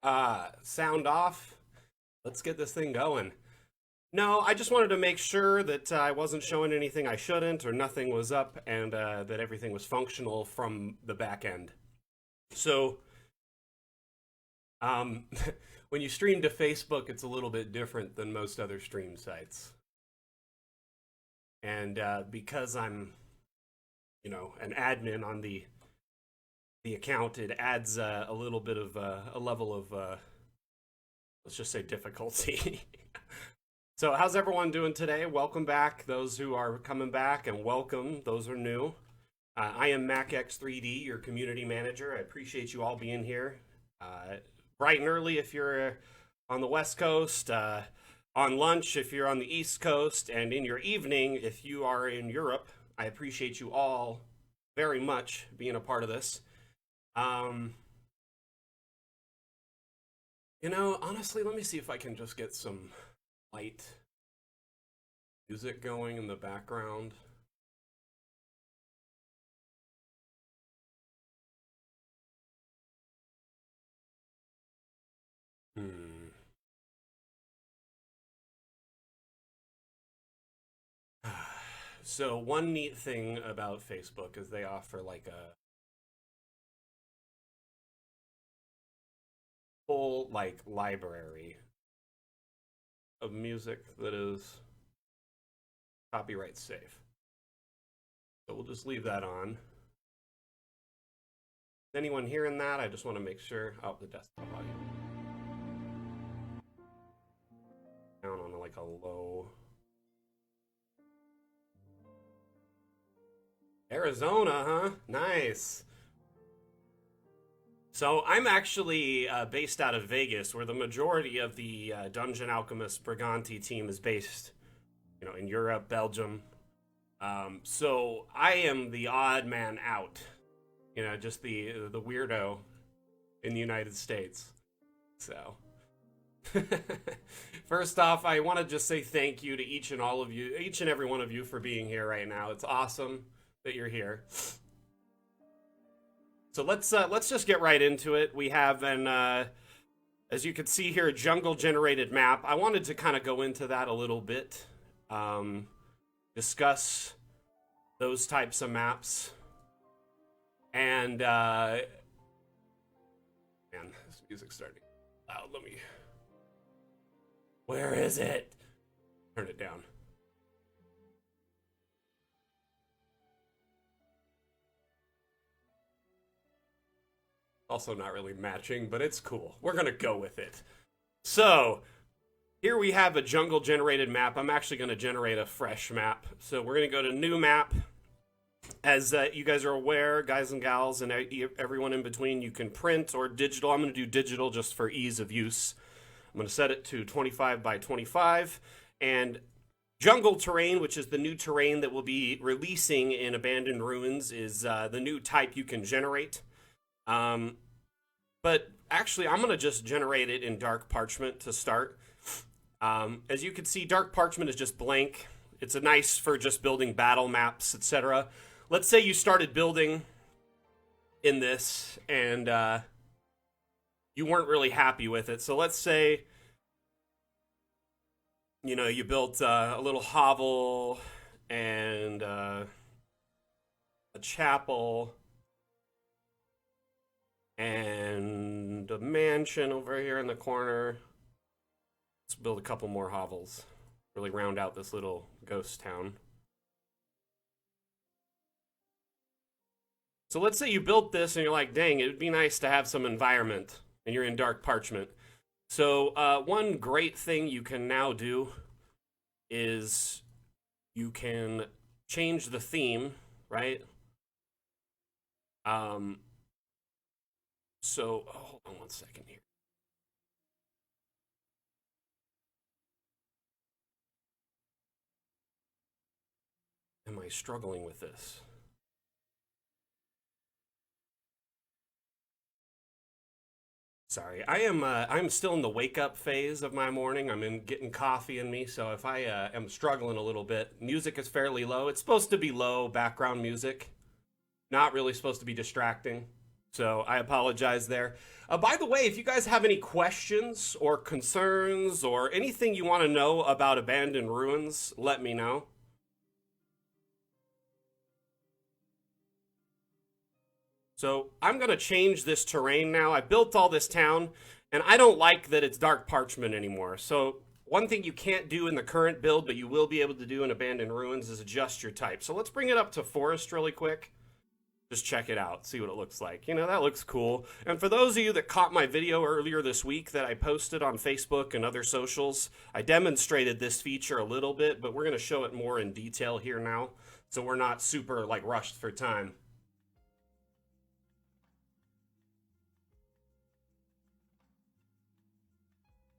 Sound off. Let's get this thing going. No, I just wanted to make sure that I wasn't showing anything I shouldn't or nothing was up and that everything was functional from the back end. So, um, when you stream to Facebook, it's a little bit different than most other stream sites. And because I'm, an admin on the account, it adds a little bit of a level of, let's just say, difficulty. So, how's everyone doing today? Welcome back, those who are coming back, and welcome those who are new. I am MacX3D, your community manager. I appreciate you all being here. Bright and early if you're on the West Coast, on lunch if you're on the East Coast, and in your evening if you are in Europe. I appreciate you all very much being a part of this. Um, Honestly, let me see if I can just get some light music going in the background. Hmm. So one neat thing about Facebook is they offer like a full like library of music that is copyright safe. So we'll just leave that on. Is anyone hearing that? I just want to make sure. Oh, the desktop audio. Down on like a low. Arizona, huh? Nice. So I'm actually based out of Vegas, where the majority of the Dungeon Alchemist Briganti team is based, in Europe, Belgium. So I am the odd man out, just the weirdo in the United States. So first off, I want to just say thank you to each and all of you, each and every one of you, for being here right now. It's awesome that you're here. So let's just get right into it. We have an as you can see here, a jungle generated map. I wanted to kind of go into that a little bit, discuss those types of maps, and man, this music's starting loud. Let me. Where is it? Turn it down. Also not really matching, but it's cool. We're gonna go with it. So, here we have a jungle generated map. I'm actually gonna generate a fresh map. So we're gonna go to new map. As you guys are aware, guys and gals, and everyone in between, you can print or digital. I'm gonna do digital just for ease of use. I'm gonna set it to 25 by 25. And jungle terrain, which is the new terrain that we'll be releasing in Abandoned Ruins, is the new type you can generate. But actually, I'm going to just generate it in dark parchment to start. As you can see, dark parchment is just blank. It's a nice for just building battle maps, etc. Let's say you started building in this and you weren't really happy with it. So let's say, you built a little hovel and a chapel and a mansion over here in the corner. Let's build a couple more hovels. Really round out this little ghost town. So let's say you built this and you're like, dang, it would be nice to have some environment, and you're in dark parchment. So one great thing you can now do is you can change the theme, right? So, hold on one second here. Am I struggling with this? Sorry, I'm still in the wake up phase of my morning. I'm in getting coffee in me, so if I am struggling a little bit, music is fairly low. It's supposed to be low background music, not really supposed to be distracting. So I apologize there. By the way, if you guys have any questions or concerns or anything you want to know about abandoned ruins, let me know. So I'm going to change this terrain now. I built all this town, and I don't like that it's dark parchment anymore. So one thing you can't do in the current build, but you will be able to do in abandoned ruins, is adjust your type. So let's bring it up to forest really quick. Just check it out, see what it looks like. You know, that looks cool. And for those of you that caught my video earlier this week that I posted on Facebook and other socials, I demonstrated this feature a little bit, but we're going to show it more in detail here now, so we're not super like rushed for time.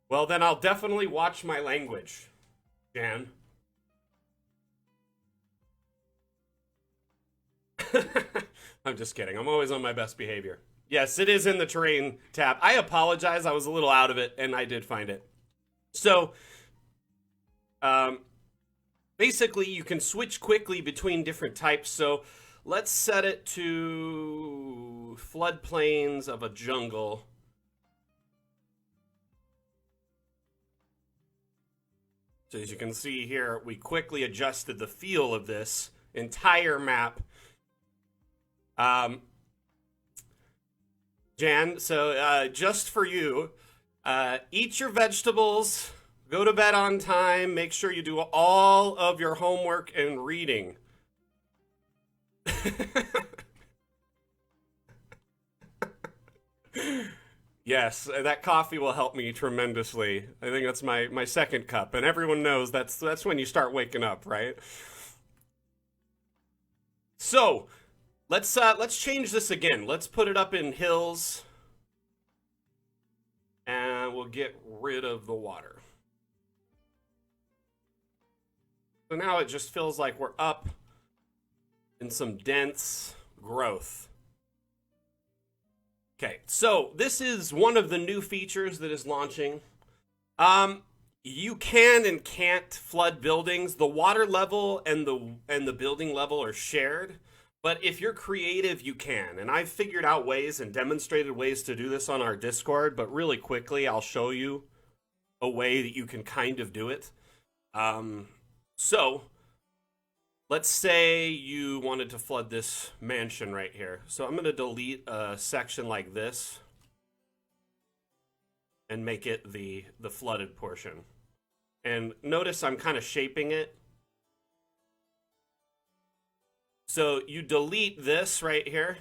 Well, then I'll definitely watch my language, Jan. I'm just kidding. I'm always on my best behavior. Yes, it is in the terrain tab. I apologize. I was a little out of it, and I did find it. So, basically, you can switch quickly between different types. So, let's set it to floodplains of a jungle. So as you can see here, we quickly adjusted the feel of this entire map. Jan, so just for you, eat your vegetables, go to bed on time, make sure you do all of your homework and reading. Yes, that coffee will help me tremendously. I think that's my second cup, and everyone knows that's when you start waking up, right? So, let's change this again. Let's put it up in hills, and we'll get rid of the water. So now it just feels like we're up in some dense growth. Okay, so this is one of the new features that is launching. You can and can't flood buildings. The water level and the building level are shared, but if you're creative, you can. And I've figured out ways and demonstrated ways to do this on our Discord, but really quickly, I'll show you a way that you can kind of do it. So let's say you wanted to flood this mansion right here. So I'm going to delete a section like this and make it the flooded portion. And notice I'm kind of shaping it. So you delete this right here.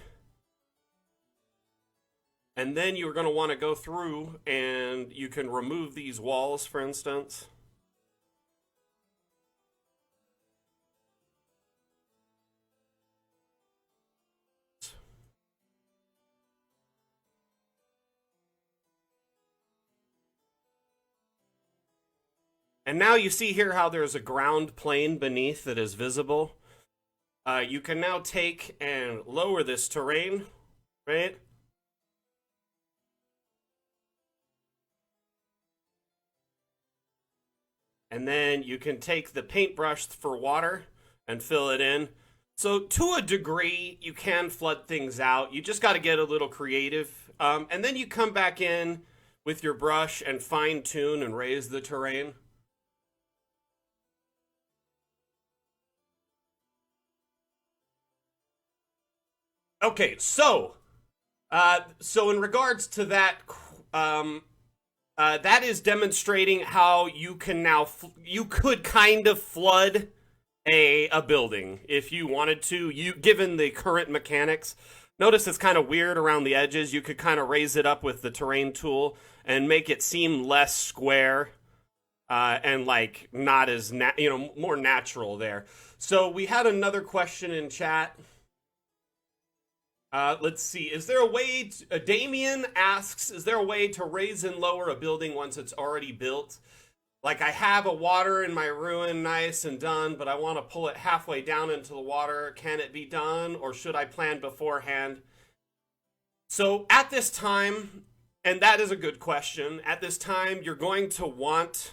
And then you're going to want to go through and you can remove these walls, for instance. And now you see here how there's a ground plane beneath that is visible. You can now take and lower this terrain, right? And then you can take the paintbrush for water and fill it in. So to a degree, you can flood things out. You just got to get a little creative. And then you come back in with your brush and fine tune and raise the terrain. Okay, so in regards to that, that is demonstrating how you can now you could kind of flood a building if you wanted to. Given the current mechanics, notice it's kind of weird around the edges. You could kind of raise it up with the terrain tool and make it seem less square and like not as more natural there. So we had another question in chat. Let's see. Is there a way Damien asks, is there a way to raise and lower a building once it's already built? Like I have a water in my ruin, nice and done, but I want to pull it halfway down into the water. Can it be done, or should I plan beforehand? So at this time, and that is a good question, at this time, you're going to want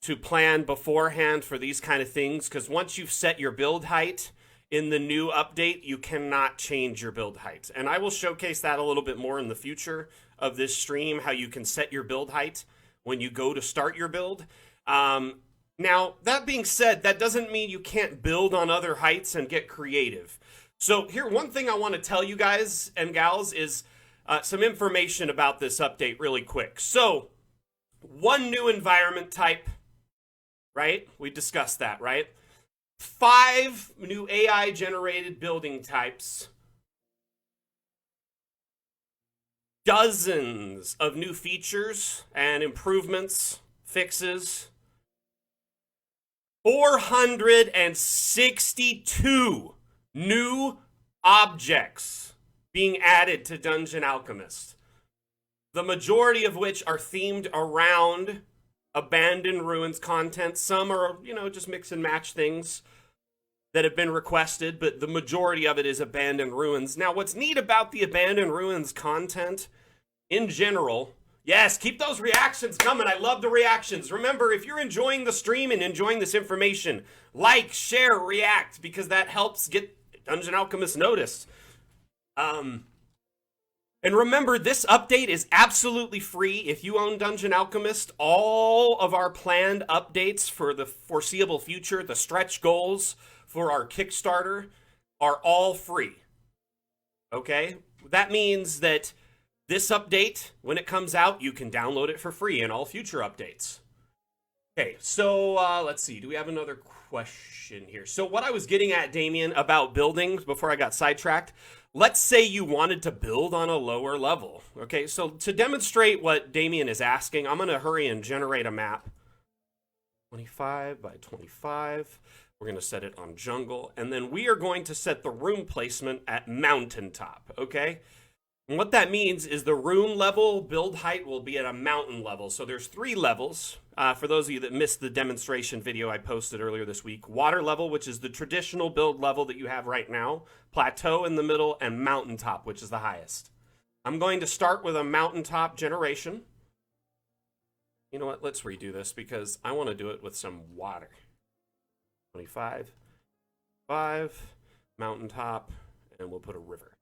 to plan beforehand for these kind of things, because once you've set your build height, in the new update, you cannot change your build height. And I will showcase that a little bit more in the future of this stream, how you can set your build height when you go to start your build. Now, that being said, that doesn't mean you can't build on other heights and get creative. So here, one thing I want to tell you guys and gals is some information about this update really quick. So, one new environment type, right? We discussed that, right? 5 new AI-generated building types. Dozens of new features and improvements, fixes. 462 new objects being added to Dungeon Alchemist. The majority of which are themed around Abandoned Ruins content. Some are, just mix and match things that have been requested, but the majority of it is Abandoned Ruins. Now, what's neat about the Abandoned Ruins content in general, yes, keep those reactions coming. I love the reactions. Remember, if you're enjoying the stream and enjoying this information, like, share, react, because that helps get Dungeon Alchemist noticed. And remember, this update is absolutely free. If you own Dungeon Alchemist, all of our planned updates for the foreseeable future, the stretch goals for our Kickstarter, are all free. Okay? That means that this update, when it comes out, you can download it for free in all future updates. Okay, so let's see. Do we have another question here? So what I was getting at, Damien, about buildings before I got sidetracked, let's say you wanted to build on a lower level. Okay, so to demonstrate what Damien is asking, I'm going to hurry and generate a map. 25 by 25. We're going to set it on jungle. And then we are going to set the room placement at mountaintop, okay? And what that means is the room level build height will be at a mountain level. So there's 3 levels. For those of you that missed the demonstration video I posted earlier this week, water level, which is the traditional build level that you have right now, plateau in the middle, and mountaintop, which is the highest. I'm going to start with a mountaintop generation. You know what? Let's redo this because I want to do it with some water. 25, 5, mountaintop, and we'll put a river.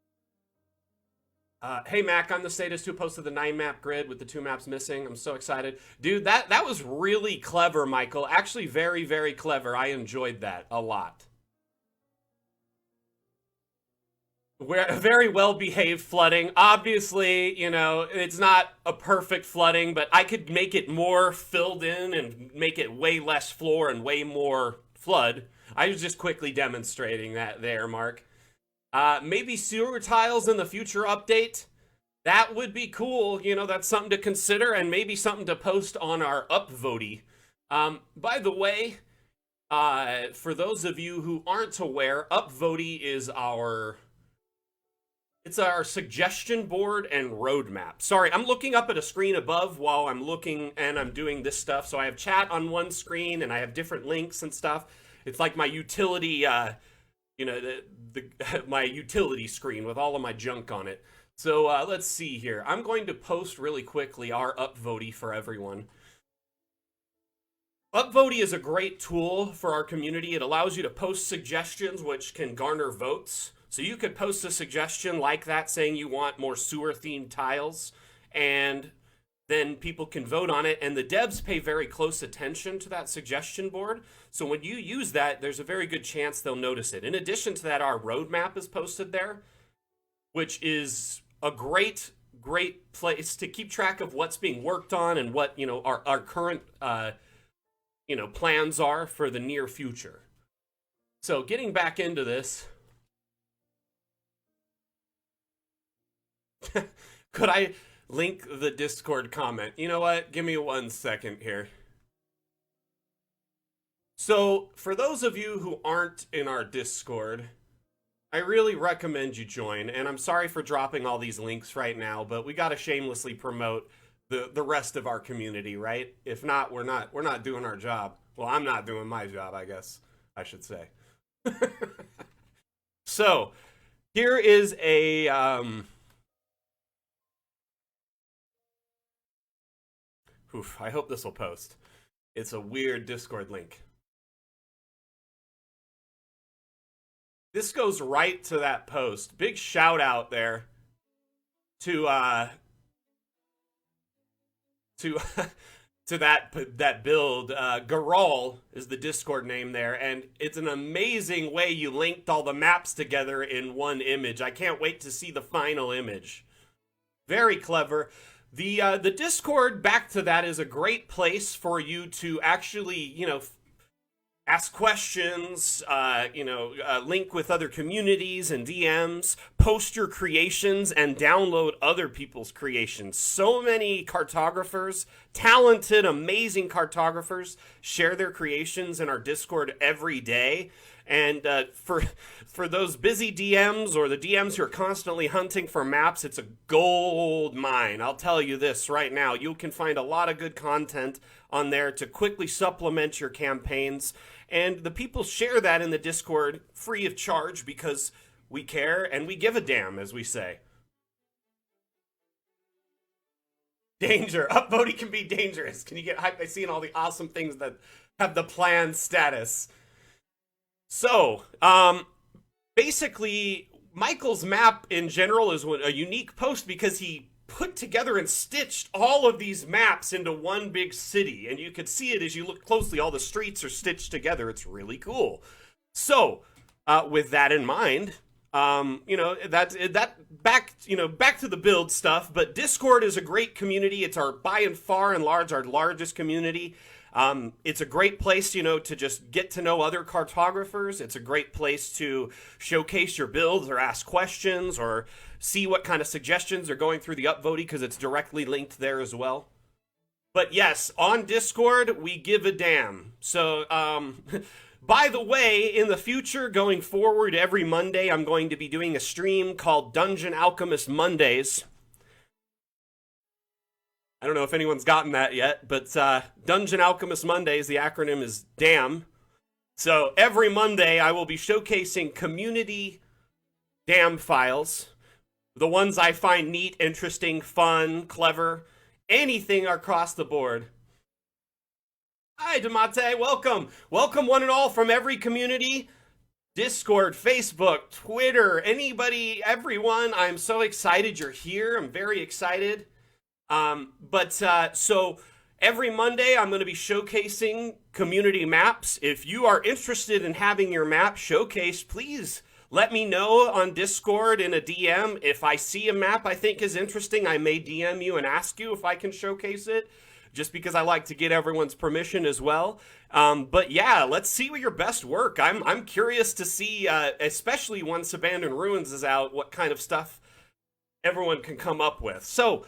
Hey Mac, I'm the Status who posted the 9-map grid with the 2 maps missing. I'm so excited. Dude, that was really clever, Michael. Actually, very, very clever. I enjoyed that a lot. We're very well-behaved flooding. Obviously, it's not a perfect flooding, but I could make it more filled in and make it way less floor and way more flood. I was just quickly demonstrating that there, Mark. Maybe sewer tiles in the future update. That would be cool. That's something to consider and maybe something to post on our upvote. By the way, for those of you who aren't aware, upvote is our suggestion board and roadmap. Sorry, I'm looking up at a screen above while I'm looking and I'm doing this stuff. So I have chat on one screen and I have different links and stuff. It's like my utility, my utility screen with all of my junk on it. So let's see here. I'm going to post really quickly our upvote for everyone. Upvote is a great tool for our community. It allows you to post suggestions which can garner votes. So you could post a suggestion like that saying you want more sewer-themed tiles, and then people can vote on it, and the devs pay very close attention to that suggestion board. So when you use that, there's a very good chance they'll notice it. In addition to that, our roadmap is posted there, which is a great place to keep track of what's being worked on and what, our current, plans are for the near future. So getting back into this, could I link the Discord comment? You know what? Give me 1 second here. So, for those of you who aren't in our Discord, I really recommend you join. And I'm sorry for dropping all these links right now, but we got to shamelessly promote the rest of our community, right? If not, we're not doing our job. Well, I'm not doing my job, I guess I should say. So, here is a I hope this will post. It's a weird Discord link. this goes right to that post. Big shout out there to to to that build. Garol is the Discord name there, and it's an amazing way you linked all the maps together in one image. I can't wait to see the final image. Very clever. The Discord, back to that, is a great place for you to actually, ask questions, link with other communities and DMs, post your creations, and download other people's creations. So many cartographers, talented, amazing cartographers, share their creations in our Discord every day. And for those busy DMs or the DMs who are constantly hunting for maps, it's a gold mine. I'll tell you this right now. You can find a lot of good content on there to quickly supplement your campaigns. And the people share that in the Discord free of charge because we care and we give a damn, as we say. Danger. Upvoting can be dangerous. Can you get hyped by seeing all the awesome things that have the planned status? So, basically, Michael's map in general is a unique post because he put together and stitched all of these maps into one big city. And you can see it as you look closely. All the streets are stitched together. It's really cool. So, with that in mind, back to the build stuff. But Discord is a great community. It's by and far and large our largest community. It's a great place, to just get to know other cartographers. It's a great place to showcase your builds or ask questions or see what kind of suggestions are going through the upvoting because it's directly linked there as well. But yes, on Discord, we give a damn. So, by the way, in the future, going forward, every Monday, I'm going to be doing a stream called Dungeon Alchemist Mondays. I don't know if anyone's gotten that yet, but Dungeon Alchemist Mondays, the acronym is DAM. So every Monday, I will be showcasing community DAM files, the ones I find neat, interesting, fun, clever, anything across the board. Hi, Damate, welcome. Welcome one and all from every community. Discord, Facebook, Twitter, anybody, everyone. I'm so excited you're here. I'm very excited. So every Monday I'm going to be showcasing community maps. If you are interested in having your map showcased, please let me know on Discord in a DM. If I see a map I think is interesting, I may DM you and ask you if I can showcase it, just because I like to get everyone's permission as well. But yeah, let's see what your best work. I'm curious to see, especially once Abandoned Ruins is out, what kind of stuff everyone can come up with. So,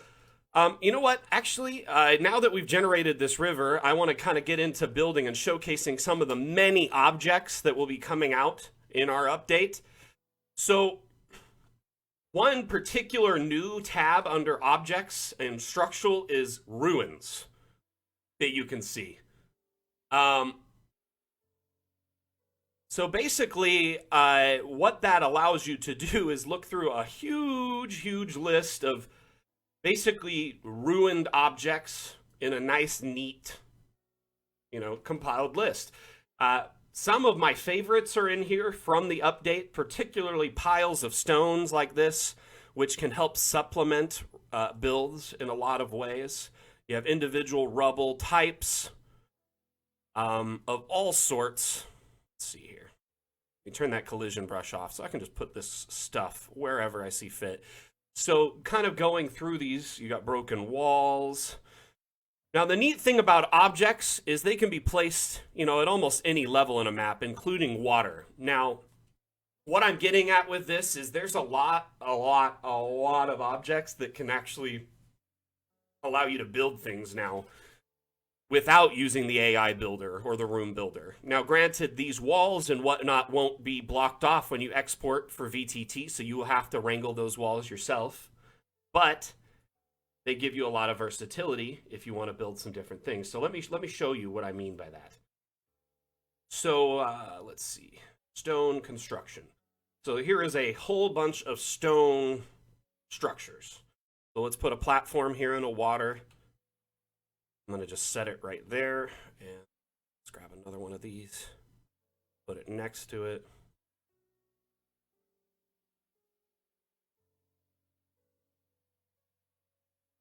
you know what? Actually, now that we've generated this river, I want to kind of get into building and showcasing some of the many objects that will be coming out in our update. So, one particular new tab under objects and structural is ruins that you can see. So basically, what that allows you to do is look through a huge list of basically ruined objects in a nice, neat, compiled list. Some of my favorites are in here from the update, particularly piles of stones like this, which can help supplement builds in a lot of ways. You have individual rubble types of all sorts. Let's see here. Let me turn that collision brush off so I can just put this stuff wherever I see fit. So kind of going through these, you got broken walls. Now, the neat thing about objects is they can be placed, at almost any level in a map, including water. Now, what I'm getting at with this is there's a lot of objects that can actually allow you to build things now without using the AI builder or the room builder. Now, granted, these walls and whatnot won't be blocked off when you export for VTT, so you will have to wrangle those walls yourself. But they give you a lot of versatility if you want to build some different things. So let me show you what I mean by that. So let's see, stone construction. So here is a whole bunch of stone structures. So let's put a platform here in the water. I'm going to just set it right there, and let's grab another one of these, put it next to it.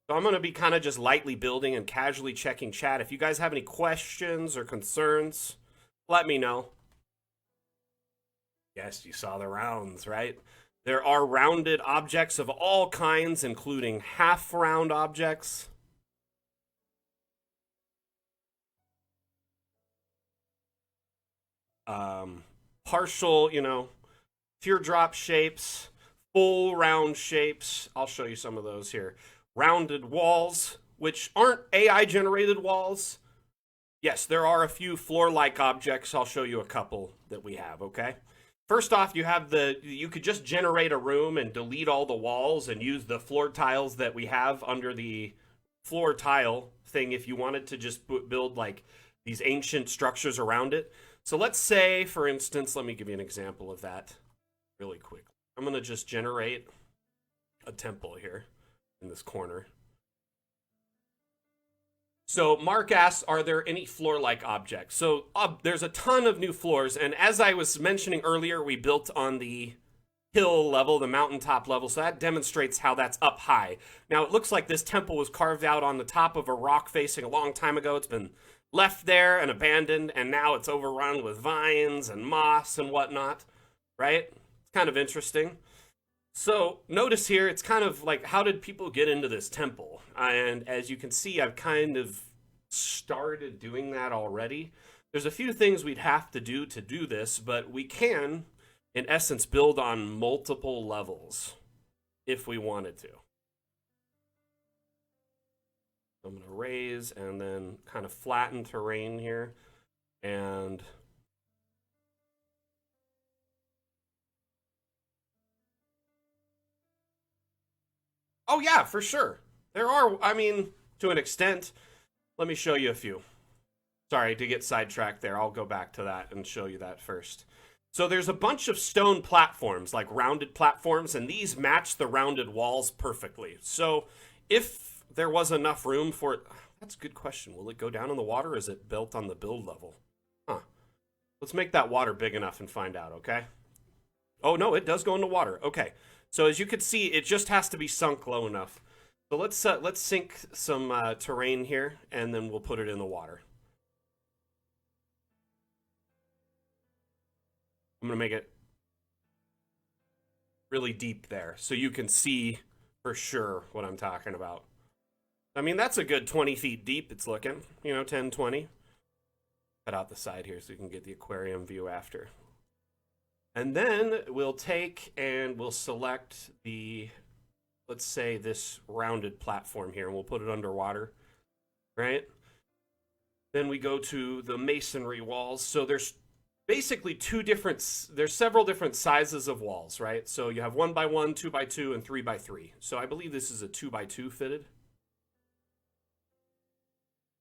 So I'm going to be kind of just lightly building and casually checking chat. If you guys have any questions or concerns, let me know. Yes, you saw the rounds, right? There are rounded objects of all kinds, including half-round objects. Partial, teardrop shapes, full round shapes. I'll show you some of those here. Rounded walls, which aren't AI generated walls. Yes, there are a few floor-like objects. I'll show you a couple that we have, okay? First off, you could just generate a room and delete all the walls and use the floor tiles that we have under the floor tile thing if you wanted to just build like these ancient structures around it. So let's say, for instance, let me give you an example of that really quick. I'm going to just generate a temple here in this corner. So Mark asks, are there any floor-like objects? So there's a ton of new floors, and as I was mentioning earlier, we built on the hill level, the mountaintop level, so that demonstrates how that's up high. Now, it looks like this temple was carved out on the top of a rock facing a long time ago. It's been left there and abandoned, and now it's overrun with vines and moss and whatnot, right? It's kind of interesting. So notice here, it's kind of like, how did people get into this temple? And as you can see, I've kind of started doing that already. There's a few things we'd have to do this, but we can, in essence, build on multiple levels if we wanted to. I'm going to raise and then kind of flatten terrain here. And oh, yeah, for sure. There are, I mean, to an extent. Let me show you a few. Sorry to get sidetracked there. I'll go back to that and show you that first. So there's a bunch of stone platforms, like rounded platforms, and these match the rounded walls perfectly. So if there was enough room for it, that's a good question. Will it go down in the water, or is it built on the build level? Huh. Let's make that water big enough and find out, okay? Oh, no, it does go into water. Okay. So as you can see, it just has to be sunk low enough. So let's sink some terrain here, and then we'll put it in the water. I'm going to make it really deep there so you can see for sure what I'm talking about. I mean, that's a good 20 feet deep it's looking, 10, 20. Cut out the side here so you can get the aquarium view after. And then we'll take and we'll select the, let's say, this rounded platform here, and we'll put it underwater, right? Then we go to the masonry walls. So there's basically there's several different sizes of walls, right? So you have 1x1, 2x2, and 3x3. So I believe this is a 2x2 fitted,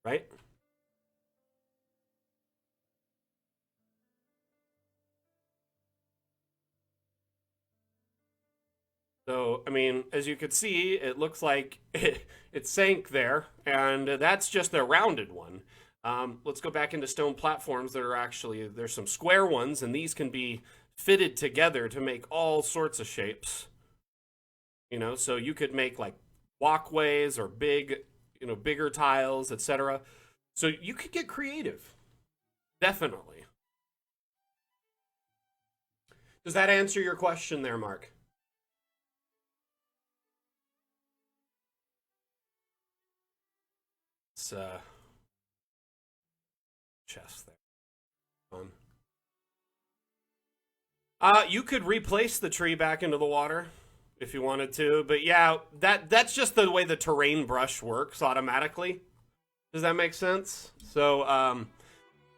right? So, I mean, as you can see, it looks like it sank there, and that's just a rounded one. Let's go back into stone platforms that are actually, there's some square ones, and these can be fitted together to make all sorts of shapes. So you could make like walkways or bigger tiles, etc. So you could get creative. Definitely. Does that answer your question there, Mark? It's chest there. Fun. You could replace the tree back into the water if you wanted to, but yeah, that's just the way the terrain brush works automatically. Does that make sense? So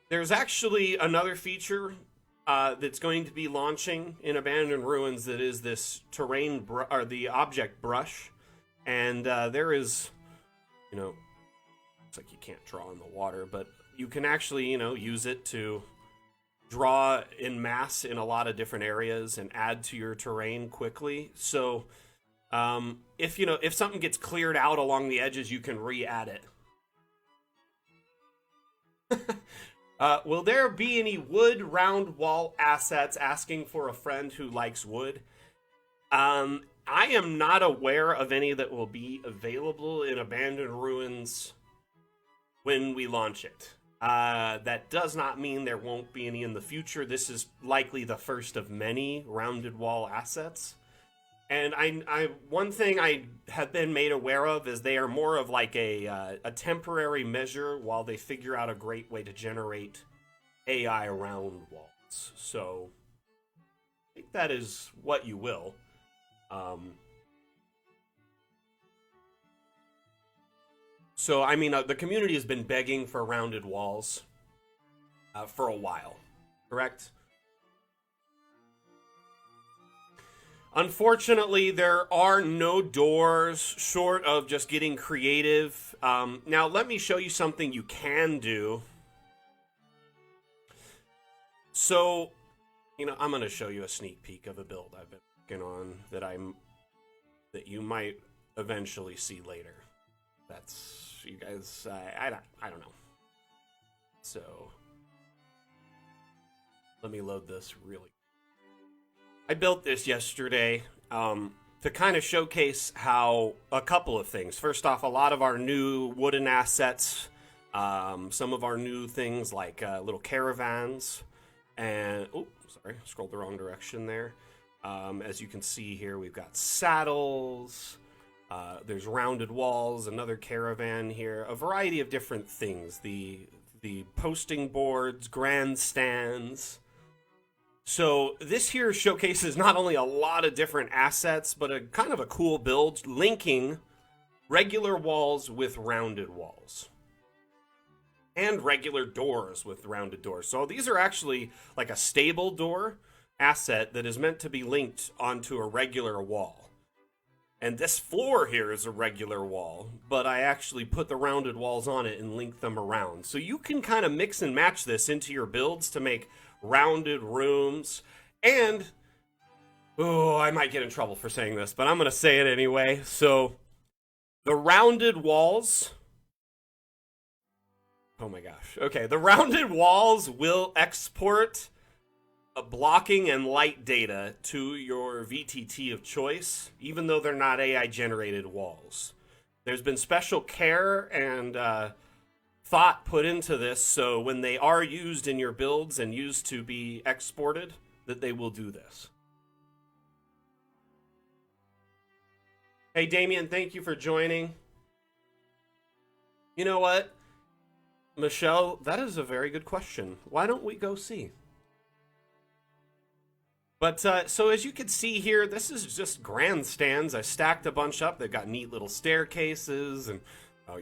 there's actually another feature that's going to be launching in Abandoned Ruins that is this terrain or the object brush, and there is, looks like you can't draw in the water, but you can actually, use it to draw in mass in a lot of different areas and add to your terrain quickly. So if something gets cleared out along the edges, you can re-add it. Will there be any wood round wall assets? Asking for a friend who likes wood. I am not aware of any that will be available in Abandoned Ruins when we launch it. That does not mean there won't be any in the future. This is likely the first of many rounded wall assets. And I one thing I have been made aware of is they are more of like a temporary measure while they figure out a great way to generate AI around walls. So I think that is what you will. So I mean, the community has been begging for rounded walls for a while, correct? Unfortunately, there are no doors short of just getting creative. Now, let me show you something you can do. So, I'm going to show you a sneak peek of a build I've been working on that you might eventually see later. That's, you guys, I don't know. So, let me load this really. I built this yesterday to kind of showcase how a couple of things. First off, a lot of our new wooden assets, some of our new things like little caravans, and scrolled the wrong direction there. As you can see here, we've got saddles. There's rounded walls, another caravan here, a variety of different things. The posting boards, grandstands. So this here showcases not only a lot of different assets, but a kind of a cool build linking regular walls with rounded walls. And regular doors with rounded doors. So these are actually like a stable door asset that is meant to be linked onto a regular wall. And this floor here is a regular wall, but I actually put the rounded walls on it and link them around. So you can kind of mix and match this into your builds to make rounded rooms. And I might get in trouble for saying this, but I'm going to say it anyway. So the rounded walls, oh my gosh. Okay, the rounded walls will export a blocking and light data to your VTT of choice, even though they're not AI generated walls. There's been special care and thought put into this, so when they are used in your builds and used to be exported, that they will do this. Hey Damien, thank you for joining. You know what, Michelle, that is a very good question. Why don't we go see? But so as you can see here, this is just grandstands. I stacked a bunch up. They've got neat little staircases and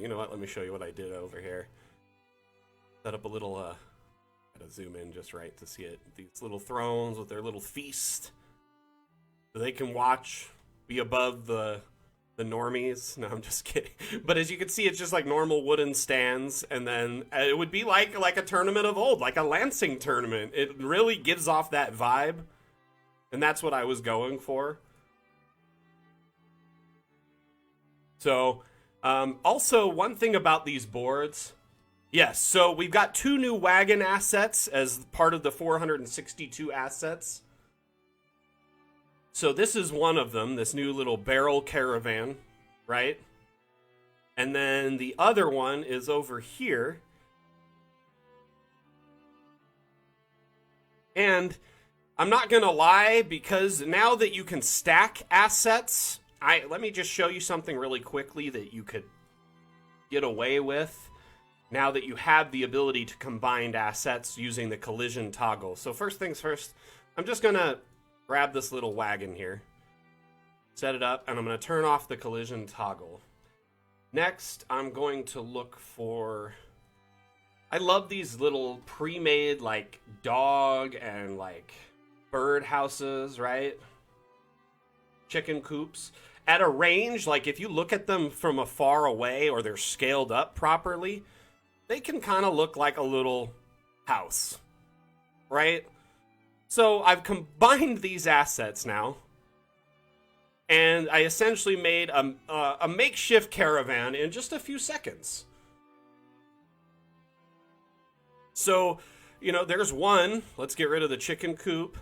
you know what? Let me show you what I did over here. Set up a little, gotta zoom in just right to see it. These little thrones with their little feast. So they can watch, be above the normies. No, I'm just kidding. But as you can see, it's just like normal wooden stands. And then it would be like a tournament of old, like a lancing tournament. It really gives off that vibe. And that's what I was going for. So, also, one thing about these boards. Yes, so we've got 2 new wagon assets as part of the 462 assets. So this is one of them, this new little barrel caravan, right? And then the other one is over here. And I'm not going to lie, because now that you can stack assets, let me just show you something really quickly that you could get away with. Now that you have the ability to combine assets using the collision toggle. So first things first, I'm just going to grab this little wagon here, set it up, and I'm going to turn off the collision toggle. Next, I'm going to look for... I love these little pre-made like dog and like bird houses, right? Chicken coops. At a range, like if you look at them from afar away or they're scaled up properly, they can kind of look like a little house, right? So I've combined these assets now, and I essentially made a makeshift caravan in just a few seconds. So, there's one. Let's get rid of the chicken coop.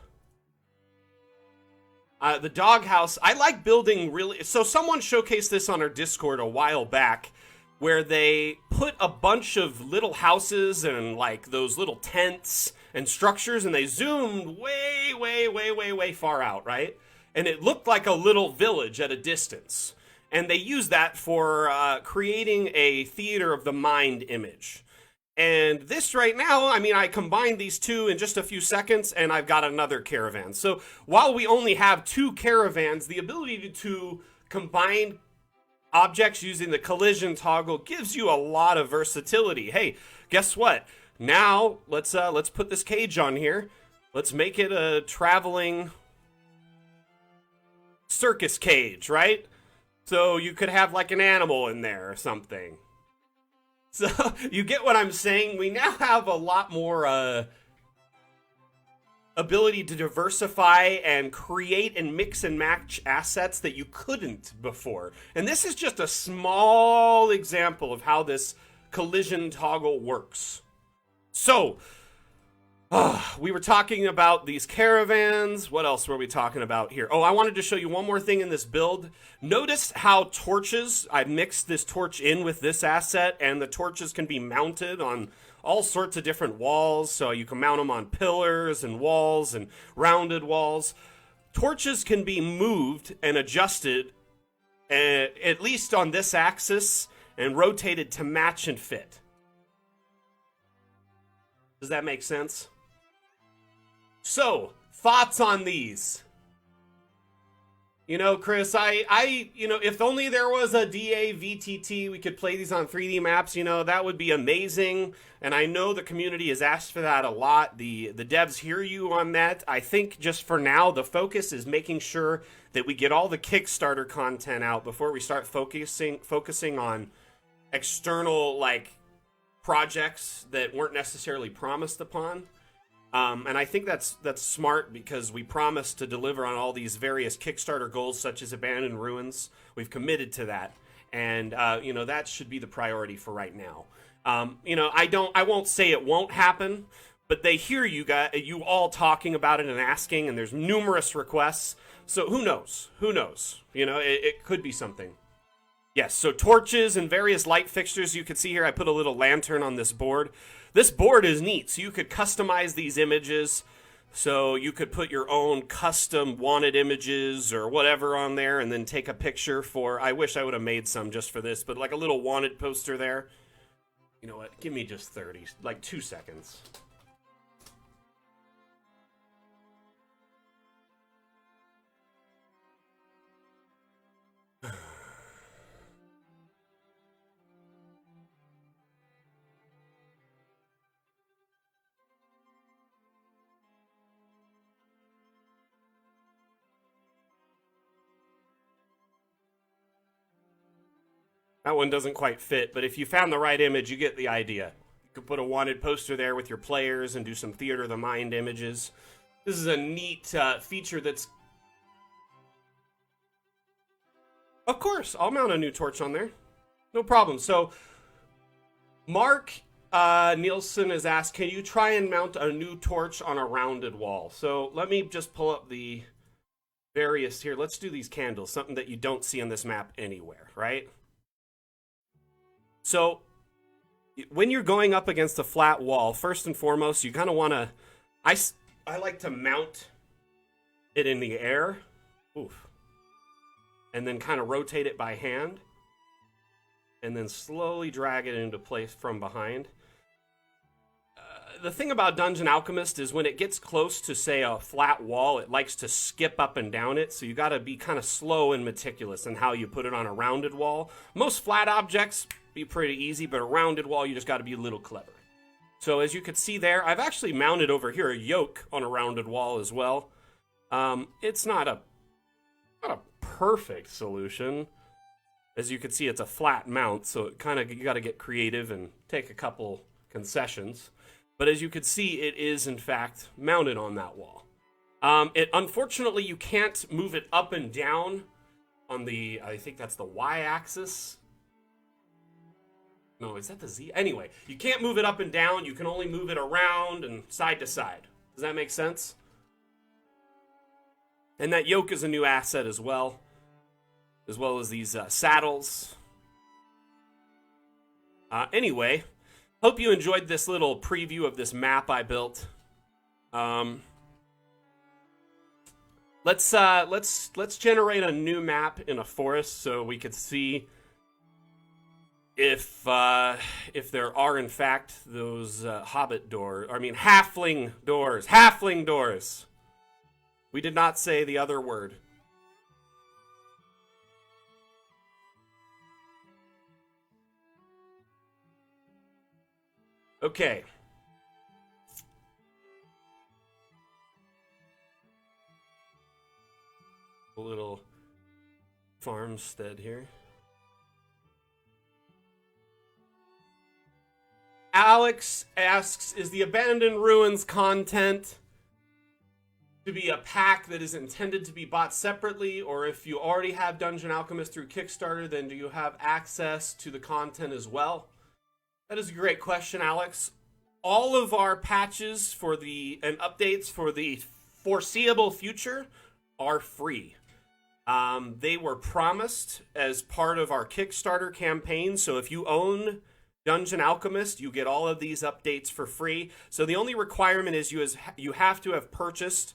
The doghouse, I like building really. So someone showcased this on our Discord a while back, where they put a bunch of little houses and like those little tents and structures, and they zoomed way far out, right? And it looked like a little village at a distance. And they used that for creating a theater of the mind image. And this right now, I mean, I combined these two in just a few seconds, and I've got another caravan. So while we only have 2 caravans, the ability to combine objects using the collision toggle gives you a lot of versatility. Hey, guess what? Now let's put this cage on here. Let's make it a traveling circus cage, right? So you could have like an animal in there or something. So you get what I'm saying? We now have a lot more ability to diversify and create and mix and match assets that you couldn't before. And this is just a small example of how this collision toggle works. So, we were talking about these caravans. What else were we talking about here? Oh, I wanted to show you one more thing in this build. Notice how torches, I mixed this torch in with this asset, and the torches can be mounted on all sorts of different walls. So you can mount them on pillars and walls and rounded walls. Torches can be moved and adjusted, at least on this axis, and rotated to match and fit. Does that make sense? So, thoughts on these? You know, Chris, you know, if only there was a DA VTT, we could play these on 3D maps, you know, that would be amazing. And I know the community has asked for that a lot. The devs hear you on that. I think just for now, the focus is making sure that we get all the Kickstarter content out before we start focusing on external, like, projects that weren't necessarily promised upon. And I think that's smart because we promised to deliver on all these various Kickstarter goals, such as Abandoned Ruins. We've committed to that, and you know, that should be the priority for right now. You know, I won't say it won't happen, but they hear you all talking about it and asking, and there's numerous requests. So who knows? Who knows? You know, it could be something. Yes. So torches and various light fixtures. You can see here, I put a little lantern on this board. This board is neat, so you could customize these images. So you could put your own custom wanted images or whatever on there and then take a picture for, I wish I would have made some just for this, but like a little wanted poster there. You know what, give me just 30, like 2 seconds. That one doesn't quite fit, but if you found the right image, you get the idea. You could put a wanted poster there with your players and do some theater of the mind images. This is a neat feature that's... Of course, I'll mount a new torch on there. No problem. So, Mark Nielsen has asked, can you try and mount a new torch on a rounded wall? So, let me just pull up the various here. Let's do these candles, something that you don't see on this map anywhere, right? So, when you're going up against a flat wall, first and foremost, you kind of want to... I like to mount it in the air. Oof. And then kind of rotate it by hand. And then slowly drag it into place from behind. The thing about Dungeon Alchemist is when it gets close to, say, a flat wall, it likes to skip up and down it. So you got to be kind of slow and meticulous in how you put it on a rounded wall. Most flat objects... be pretty easy, but a rounded wall, you just got to be a little clever. So as you can see there, I've actually mounted over here a yoke on a rounded wall as well. It's not a perfect solution. As you can see, it's a flat mount, so it kind of, you got to get creative and take a couple concessions. But as you can see, it is in fact mounted on that wall. Unfortunately, you can't move it up and down on the, I think that's the Y-axis. No, is that the Z? Anyway, you can't move it up and down. You can only move it around and side to side. Does that make sense? And that yoke is a new asset as well as these saddles. Anyway, hope you enjoyed this little preview of this map I built. Let's generate a new map in a forest so we could see if there are in fact those halfling doors. We did not say the other word. Okay. A little farmstead here. Alex asks, is the Abandoned Ruins content to be a pack that is intended to be bought separately, or if you already have Dungeon Alchemist through Kickstarter, then do you have access to the content as well? That is a great question, Alex. All of our patches and updates for the foreseeable future are free. They were promised as part of our Kickstarter campaign, so if you own Dungeon Alchemist, you get all of these updates for free. So the only requirement is you have to have purchased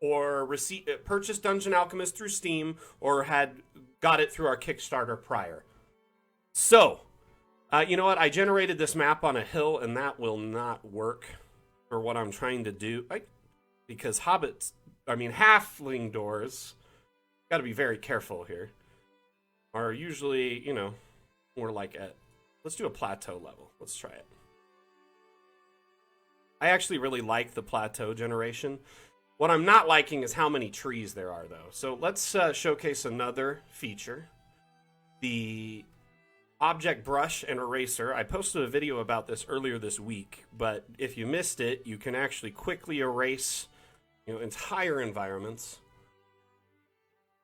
Dungeon Alchemist through Steam or had got it through our Kickstarter prior. So, you know what? I generated this map on a hill, and that will not work for what I'm trying to do. Because halfling doors, got to be very careful here, are usually, more like let's do a plateau level. Let's try it. I actually really like the plateau generation. What I'm not liking is how many trees there are, though. So let's showcase another feature. The object brush and eraser. I posted a video about this earlier this week, but if you missed it, you can actually quickly erase entire environments.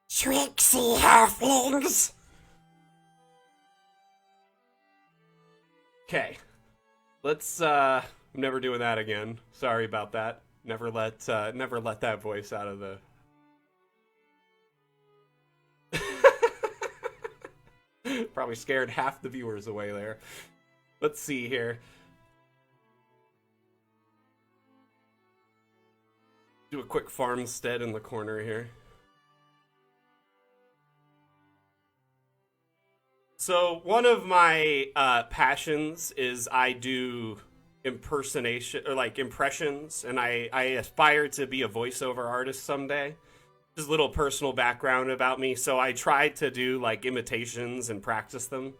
Tricksy halflings! Okay, let's. I'm never doing that again. Sorry about that. Never let that voice out of the. Probably scared half the viewers away there. Let's see here. Do a quick farmstead in the corner here. So one of my passions is I do impersonation or impressions, and I aspire to be a voiceover artist someday. Just a little personal background about me. So I try to do imitations and practice them.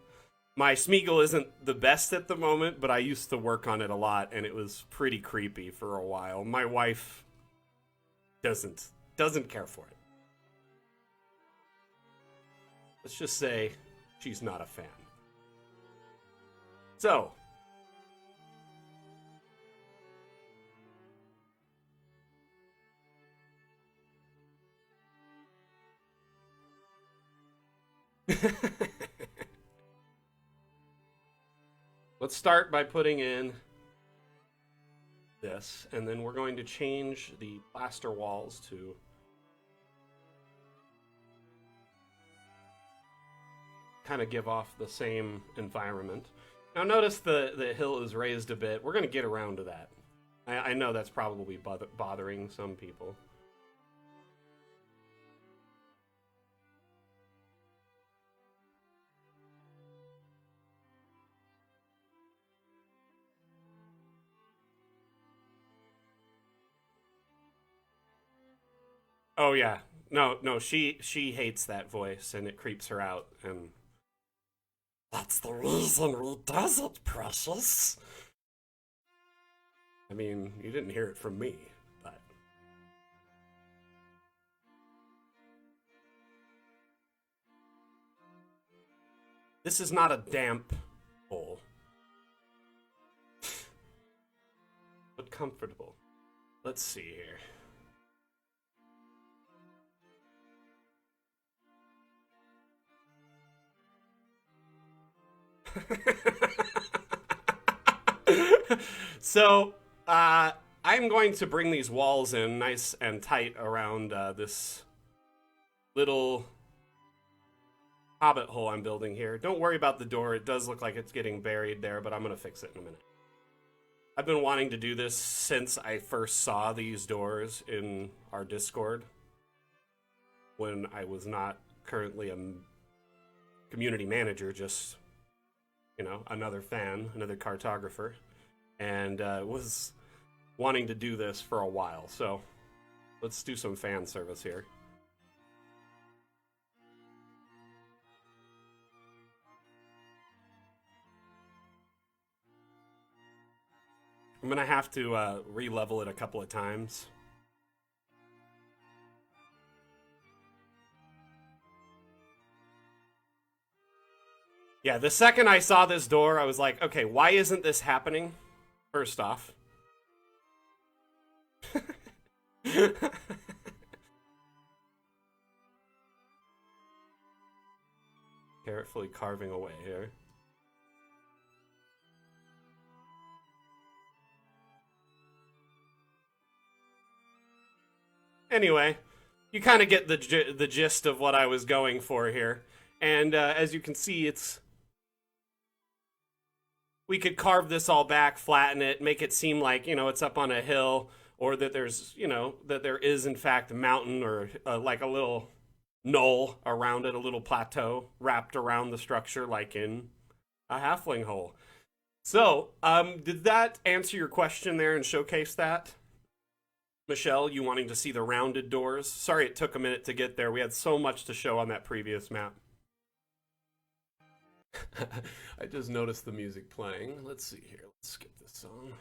My Smeagol isn't the best at the moment, but I used to work on it a lot, and it was pretty creepy for a while. My wife doesn't care for it. Let's just say she's not a fan. So, let's start by putting in this, and then we're going to change the plaster walls to kind of give off the same environment. Now notice the hill is raised a bit. We're going to get around to that. I know that's probably bothering some people. Oh yeah. No, she hates that voice, and it creeps her out, and that's the reason we does it, precious. I mean, you didn't hear it from me, but this is not a damp hole, but comfortable. Let's see here. So, I I'm going to bring these walls in nice and tight around this little hobbit hole I'm building here. Don't worry about the door. It does look like it's getting buried there, but I'm going to fix it in a minute. I've been wanting to do this since I first saw these doors in our Discord when I was not currently a community manager, just, you know, another fan, another cartographer, and was wanting to do this for a while. So let's do some fan service here. I'm gonna have to re-level it a couple of times. Yeah, the second I saw this door, I was like, okay, why isn't this happening? First off. Carefully carving away here. Anyway, you kind of get the gist of what I was going for here. And as you can see, we could carve this all back, flatten it, make it seem like, you know, it's up on a hill, or that there's, you know, that there is in fact a mountain, or like a little knoll around it, a little plateau wrapped around the structure, like in a halfling hole. So, did that answer your question there and showcase that? Michelle, you wanting to see the rounded doors? Sorry it took a minute to get there. We had so much to show on that previous map. I just noticed the music playing. Let's see here. Let's skip this song.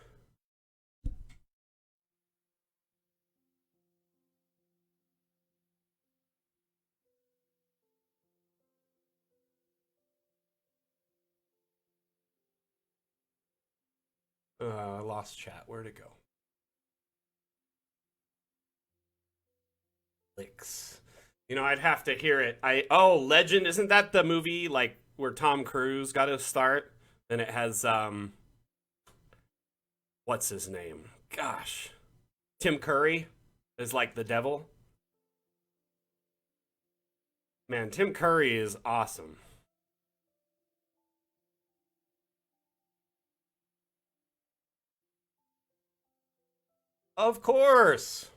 I lost chat. Where'd it go? Licks. You know, I'd have to hear it. Oh, Legend, isn't that the movie like where Tom Cruise got his start? And it has what's his name? Gosh. Tim Curry is like the devil. Man, Tim Curry is awesome. Of course.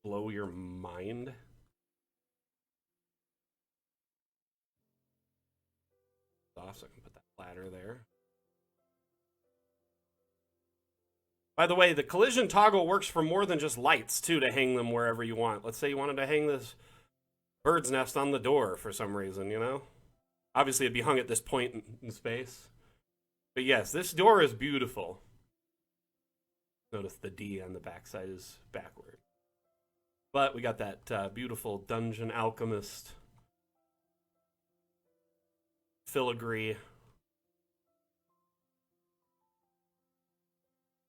Blow your mind. Off so I can put that ladder there. By the way, the collision toggle works for more than just lights, too, to hang them wherever you want. Let's say you wanted to hang this bird's nest on the door for some reason, you know? Obviously, it'd be hung at this point in space. But yes, this door is beautiful. Notice the D on the backside is backward. But we got that beautiful Dungeon Alchemist filigree.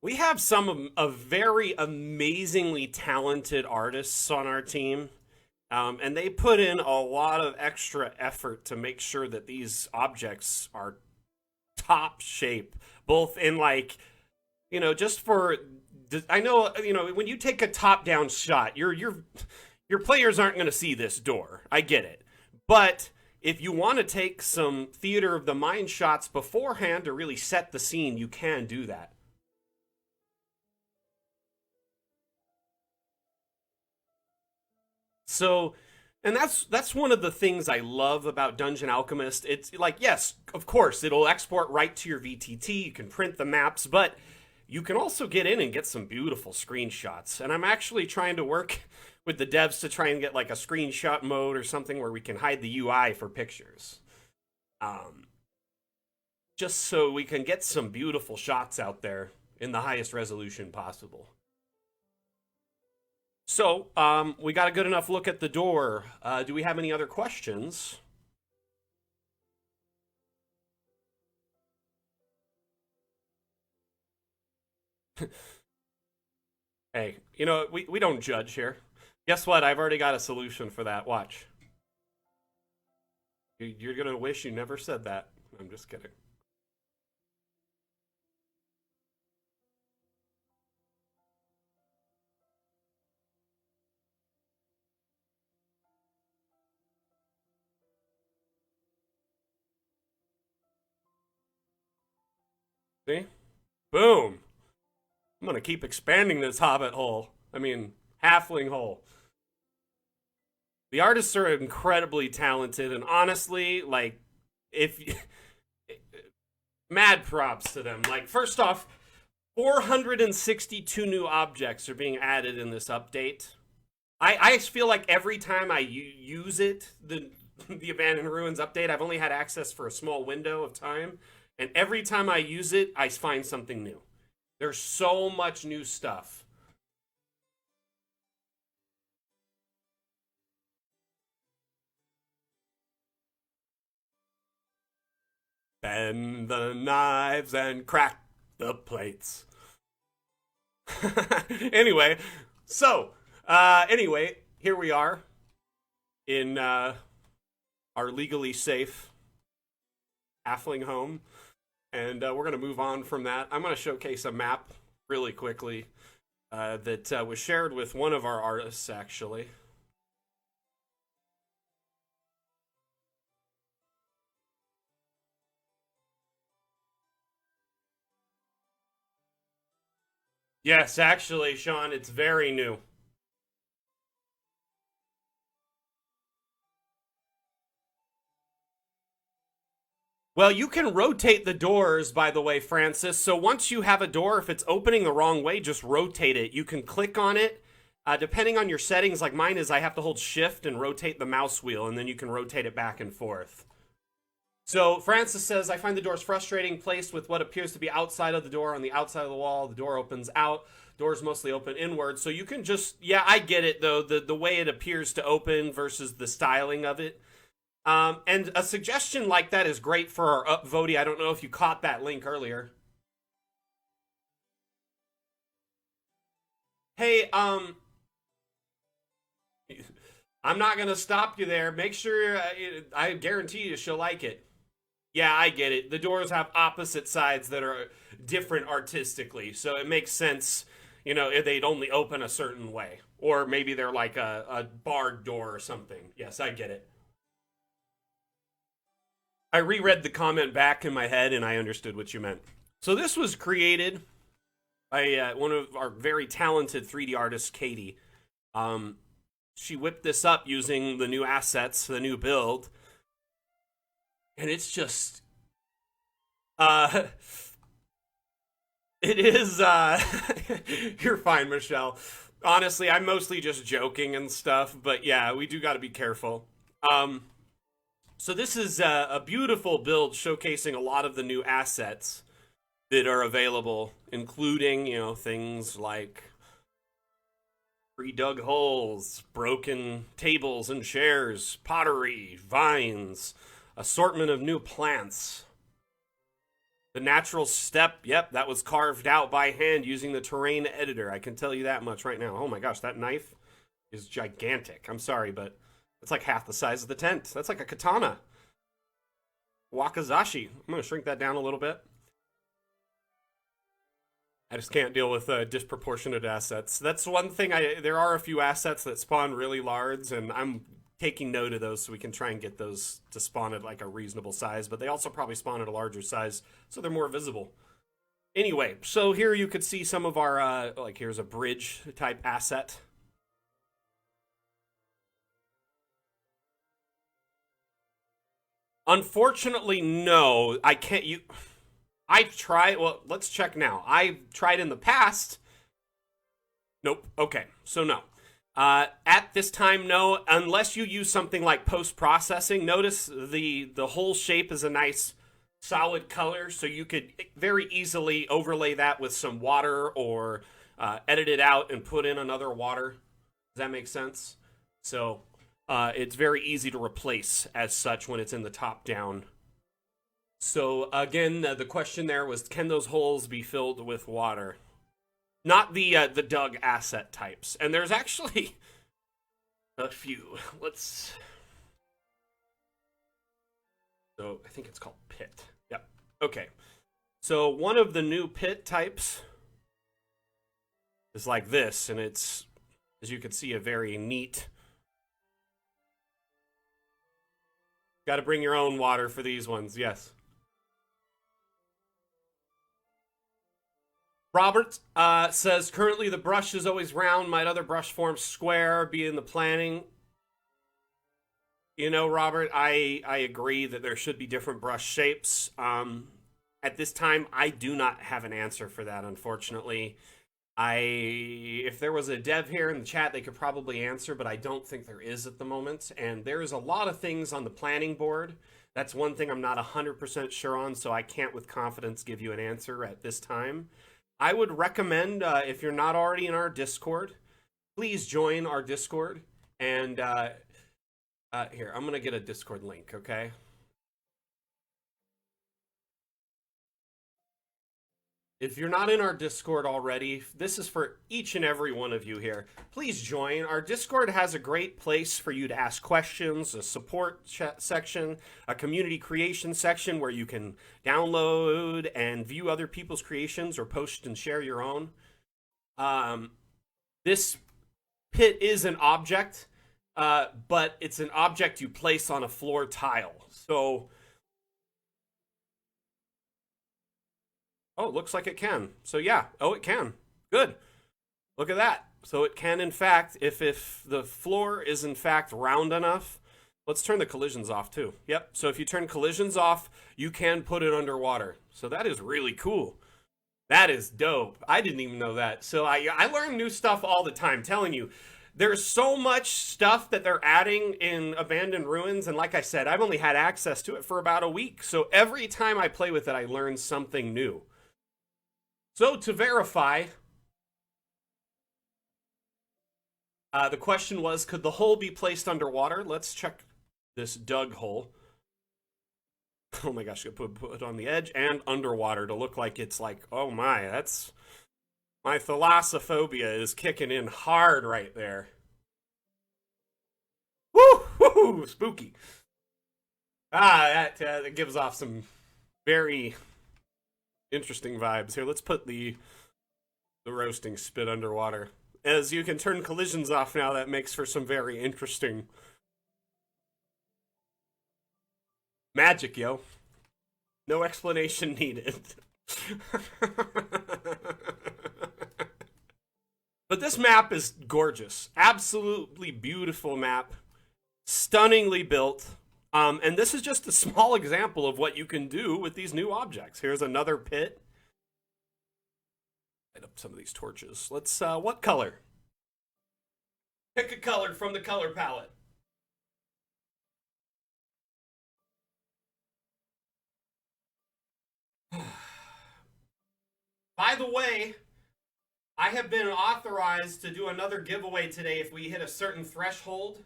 We have some of very amazingly talented artists on our team. And they put in a lot of extra effort to make sure that these objects are top shape, both in like, you know, just for, I know, you know, when you take a top-down shot, your players aren't going to see this door. I get it. But if you want to take some theater of the mind shots beforehand to really set the scene, you can do that. So, and that's one of the things I love about Dungeon Alchemist. It's like, yes, of course, it'll export right to your VTT. You can print the maps, but you can also get in and get some beautiful screenshots. And I'm actually trying to work with the devs to try and get like a screenshot mode or something where we can hide the UI for pictures. Just so we can get some beautiful shots out there in the highest resolution possible. So, we got a good enough look at the door. Do we have any other questions? Hey, you know, we don't judge here. Guess what? I've already got a solution for that. Watch. You're gonna wish you never said that. I'm just kidding. See? Boom. I'm gonna keep expanding this hobbit hole. I mean, halfling hole. The artists are incredibly talented, and honestly, like, if mad props to them. Like, first off, 462 new objects are being added in this update. I feel like every time I use it, the Abandoned Ruins update, I've only had access for a small window of time, and every time I use it, I find something new. There's so much new stuff. Bend the knives and crack the plates. Anyway, so anyway, here we are in our legally safe halfling home, and we're gonna move on from that. I'm gonna showcase a map really quickly that was shared with one of our artists, actually. Yes, actually, Sean, it's very new. Well, you can rotate the doors, by the way, Francis. So once you have a door, if it's opening the wrong way, just rotate it. You can click on it. Depending on your settings, like mine is, I have to hold shift and rotate the mouse wheel, and then you can rotate it back and forth. So Francis says, I find the doors frustrating, placed with what appears to be outside of the door on the outside of the wall. The door opens out. Doors mostly open inward. So you can just, yeah, I get it, though, the way it appears to open versus the styling of it. And a suggestion like that is great for our upvoting. I don't know if you caught that link earlier. Hey, I'm not gonna stop you there. Make sure I guarantee you she'll like it. Yeah, I get it. The doors have opposite sides that are different artistically, so it makes sense. You know, if they'd only open a certain way, or maybe they're like a barred door or something. Yes, I get it. I reread the comment back in my head and I understood what you meant. So this was created by one of our very talented 3D artists, Katie. Um, she whipped this up using the new assets, the new build, and it's just, uh, it is. You're fine, Michelle. Honestly, I'm mostly just joking and stuff, but yeah, we do got to be careful. Um, so this is a beautiful build showcasing a lot of the new assets that are available, including, you know, things like pre-dug holes, broken tables and chairs, pottery, vines, assortment of new plants. The natural step, yep, that was carved out by hand using the terrain editor. I can tell you that much right now. Oh my gosh, that knife is gigantic. I'm sorry, but it's like half the size of the tent. That's like a katana. Wakazashi. I'm going to shrink that down a little bit. I just can't deal with disproportionate assets. That's one thing. There are a few assets that spawn really large, and I'm taking note of those so we can try and get those to spawn at like a reasonable size. But they also probably spawn at a larger size, so they're more visible. Anyway, so here you could see some of our like here's a bridge type asset. Unfortunately, no. I can't. I've tried. Well, let's check now. I've tried in the past. Nope. Okay, so no. At this time, no. Unless you use something like post processing. Notice the whole shape is a nice solid color, so you could very easily overlay that with some water or edit it out and put in another water. Does that make sense? So it's very easy to replace as such when it's in the top down. So again, the question there was, can those holes be filled with water? Not the dug asset types, and there's actually a few. Let's. So I think it's called pit. Yep. Okay. So one of the new pit types is like this, and it's, as you can see, a very neat. Got to bring your own water for these ones. Yes. Robert says, currently the brush is always round. Might other brush forms square be in the planning? You know, Robert, I agree that there should be different brush shapes. At this time, I do not have an answer for that, unfortunately. If there was a dev here in the chat, they could probably answer, but I don't think there is at the moment. And there is a lot of things on the planning board. That's one thing I'm not 100% sure on, so I can't with confidence give you an answer at this time. I would recommend, if you're not already in our Discord, please join our Discord. And here, I'm going to get a Discord link, okay? If you're not in our Discord already, this is for each and every one of you here. Please join. Our Discord has a great place for you to ask questions, a support section, a community creation section where you can download and view other people's creations or post and share your own. This pit is an object, but it's an object you place on a floor tile. So... oh, it looks like it can. So yeah, oh, it can. Good. Look at that. So it can, in fact, if the floor is, in fact, round enough, let's turn the collisions off, too. Yep, so if you turn collisions off, you can put it underwater. So that is really cool. That is dope. I didn't even know that. So I learn new stuff all the time, telling you. There's so much stuff that they're adding in Abandoned Ruins, and like I said, I've only had access to it for about a week. So every time I play with it, I learn something new. So to verify, the question was, could the hole be placed underwater? Let's check this dug hole. Oh my gosh, put it on the edge and underwater to look like it's like, oh my, that's... my thalassophobia is kicking in hard right there. Woo! Woo! Spooky. That gives off some very... interesting vibes. Here, let's put the roasting spit underwater. As you can turn collisions off now, that makes for some very interesting magic, yo. No explanation needed. But this map is gorgeous. Absolutely beautiful map. Stunningly built. And this is just a small example of what you can do with these new objects. Here's another pit. Light up some of these torches. Let's, what color? Pick a color from the color palette. By the way, I have been authorized to do another giveaway today if we hit a certain threshold.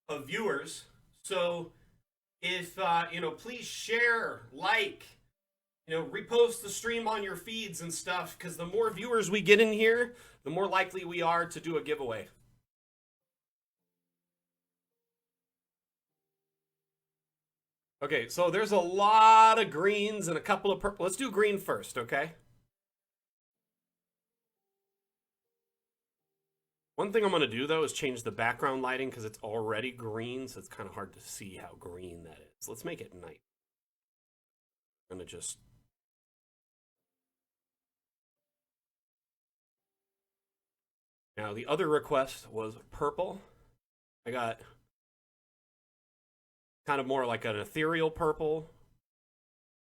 Of viewers. So if please share, like, repost the stream on your feeds and stuff, because the more viewers we get in here, the more likely we are to do a giveaway. Okay, so there's a lot of greens and a couple of purple. Let's do green first, okay? One thing I'm going to do, though, is change the background lighting because it's already green, so it's kind of hard to see how green that is. Let's make it night. I'm going to just... now, the other request was purple. I got kind of more like an ethereal purple.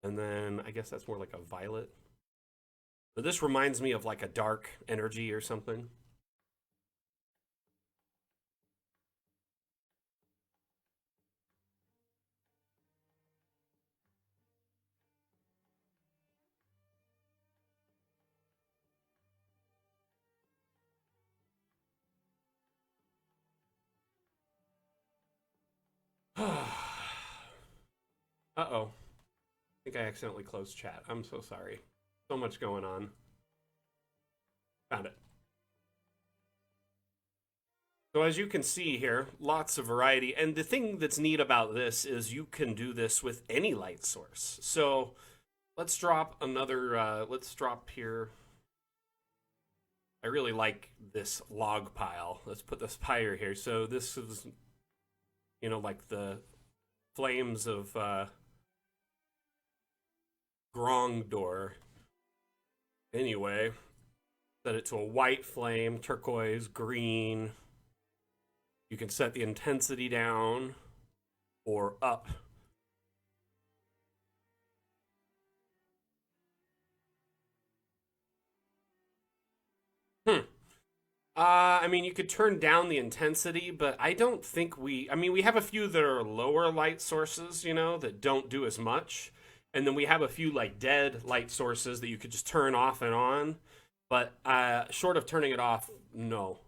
And then I guess that's more like a violet. But this reminds me of like a dark energy or something. Uh-oh. I think I accidentally closed chat. I'm so sorry. So much going on. Found it. So as you can see here, lots of variety. And the thing that's neat about this is you can do this with any light source. So let's drop another, let's drop here. I really like this log pile. Let's put this fire here. So this is, like the flames of grong door. Anyway, set it to a white flame, turquoise, green. You can set the intensity down or up. Hmm. I mean, you could turn down the intensity, but I don't think we. I mean, we have a few that are lower light sources, that don't do as much. And then we have a few like dead light sources that you could just turn off and on. But short of turning it off, no.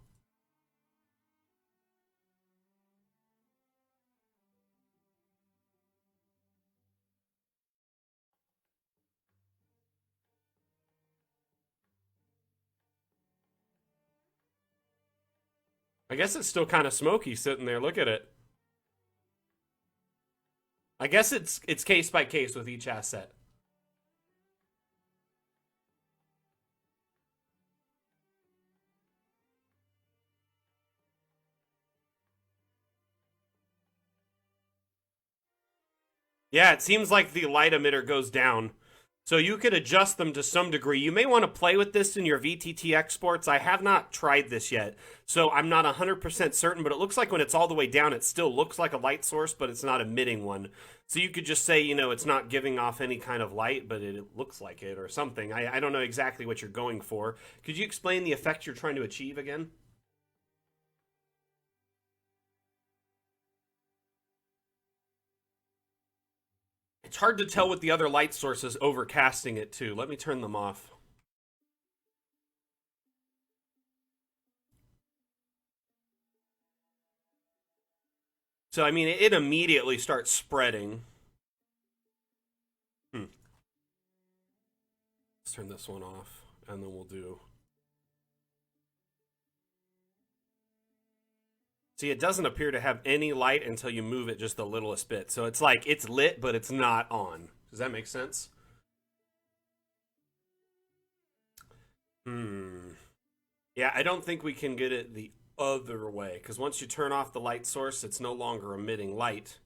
I guess it's still kind of smoky sitting there. Look at it. I guess it's case by case with each asset. Yeah, it seems like the light emitter goes down. So you could adjust them to some degree. You may want to play with this in your VTT exports. I have not tried this yet, so I'm not 100% certain, but it looks like when it's all the way down, it still looks like a light source, but it's not emitting one. So you could just say, it's not giving off any kind of light, but it looks like it or something. I don't know exactly what you're going for. Could you explain the effect you're trying to achieve again? It's hard to tell with the other light sources overcasting it too. Let me turn them off. So, I mean, it immediately starts spreading. Let's turn this one off, and then we'll do... See, it doesn't appear to have any light until you move it just the littlest bit. So it's like it's lit, but it's not on. Does that make sense? Hmm. Yeah, I don't think we can get it the other way, because once you turn off the light source, it's no longer emitting light.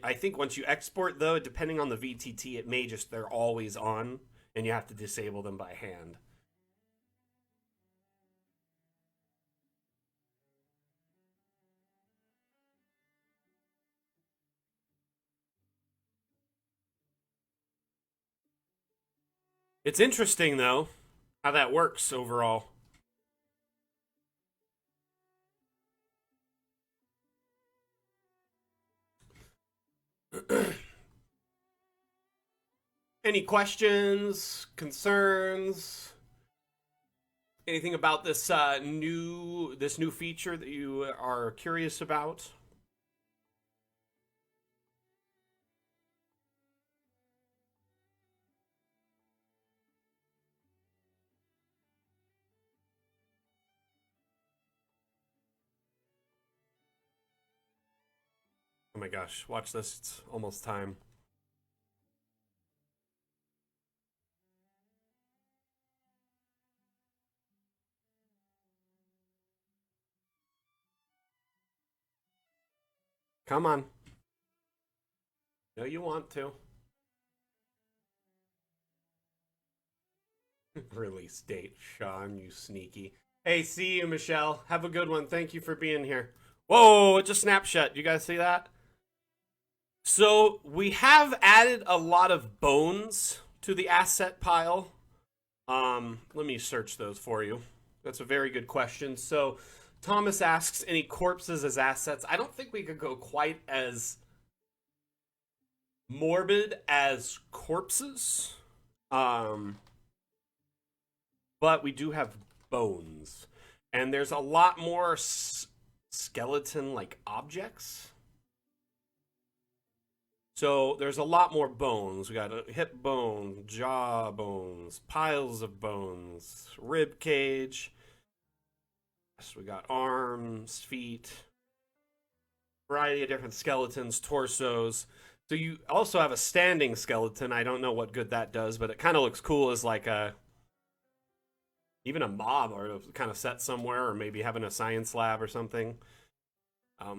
I think once you export, though, depending on the VTT, it may just, they're always on, and you have to disable them by hand. It's interesting, though, how that works overall. Any questions, concerns, anything about this new feature that you are curious about? Oh my gosh, watch this. It's almost time. Come on. No, you want to. Release date, Sean, you sneaky. Hey, see you, Michelle. Have a good one. Thank you for being here. Whoa, it's a snapshot. You guys see that? So we have added a lot of bones to the asset pile. Let me search those for you. That's a very good question. So Thomas asks, any corpses as assets? I don't think we could go quite as morbid as corpses. Um, but we do have bones. And there's a lot more skeleton like objects. So there's a lot more bones. We got a hip bone, jaw bones, piles of bones, rib cage. So we got arms, feet, variety of different skeletons, torsos. So you also have a standing skeleton. I don't know what good that does, but it kind of looks cool as like a even a mob or kind of set somewhere, or maybe having a science lab or something.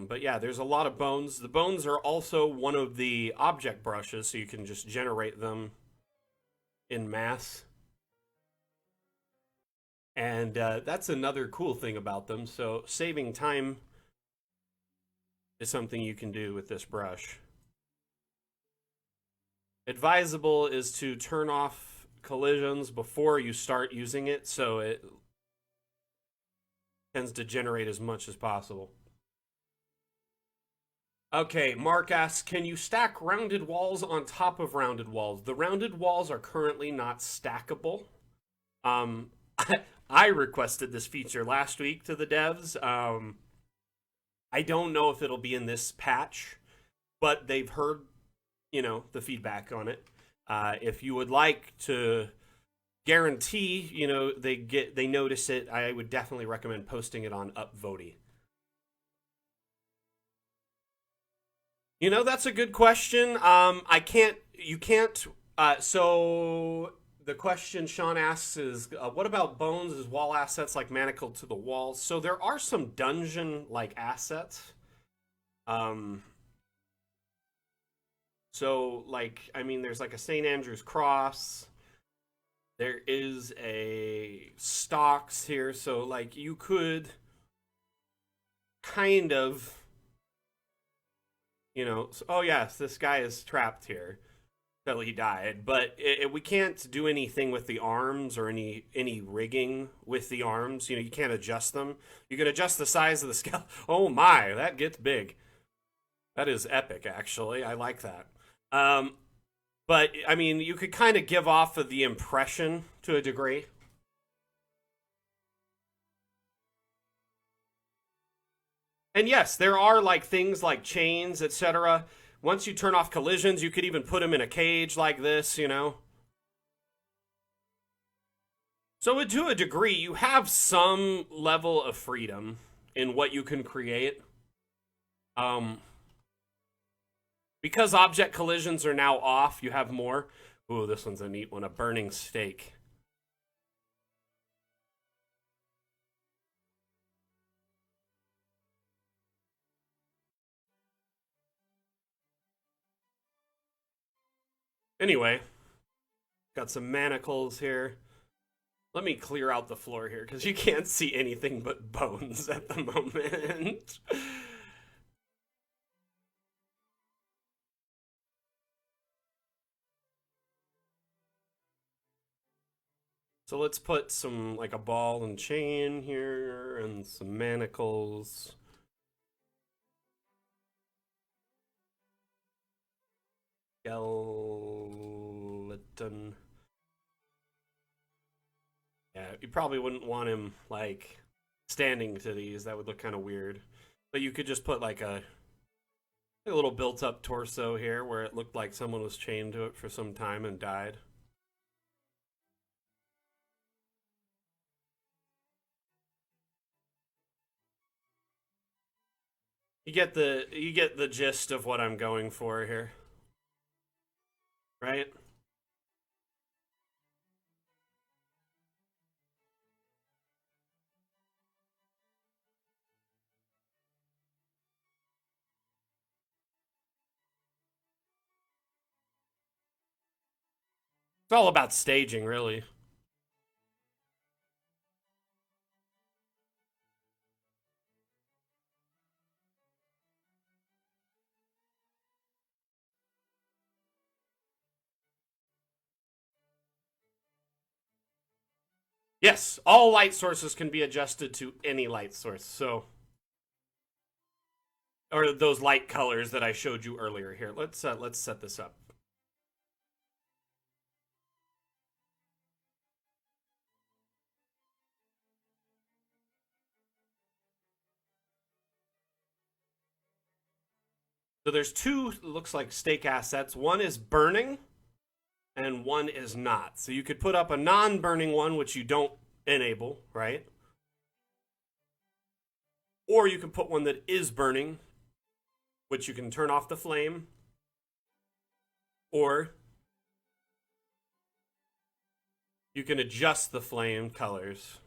But yeah, there's a lot of bones. The bones are also one of the object brushes, so you can just generate them in mass. And that's another cool thing about them. So saving time is something you can do with this brush. Advisable is to turn off collisions before you start using it, so it tends to generate as much as possible. Okay, Mark asks, can you stack rounded walls on top of rounded walls? The rounded walls are currently not stackable. Um, I requested this feature last week to the devs. I don't know if it'll be in this patch, but they've heard, the feedback on it. If you would like to guarantee, they notice it, I would definitely recommend posting it on Upvote. That's a good question. You can't, so the question Sean asks is, what about bones as wall assets like manacled to the walls? So there are some dungeon-like assets. So, there's like a St. Andrew's cross. There is a stocks here, so, you could kind of, oh yes, this guy is trapped here until he died. But we can't do anything with the arms or any rigging with the arms. You can't adjust them. You can adjust the size of the scale. Oh my, that gets big. That is epic, actually. I like that. But you could kind of give off of the impression to a degree. And yes, there are things like chains, etc. Once you turn off collisions, you could even put them in a cage like this. So to a degree, you have some level of freedom in what you can create. Because object collisions are now off, you have more. Ooh, this one's a neat one, a burning stake. Anyway, got some manacles here. Let me clear out the floor here, because you can't see anything but bones at the moment. So let's put some, a ball and chain here, and some manacles. Skeleton. Yeah, you probably wouldn't want him, standing to these. That would look kind of weird. But you could just put, a little built-up torso here where it looked like someone was chained to it for some time and died. You get the gist of what I'm going for here. Right? It's all about staging, really. Yes, all light sources can be adjusted to any light source. So, or those light colors that I showed you earlier. Here, let's set this up. So there's two, looks like stake assets. One is burning, and one is not. So you could put up a non-burning one, which you don't enable, right? Or you can put one that is burning, which you can turn off the flame. Or you can adjust the flame colors.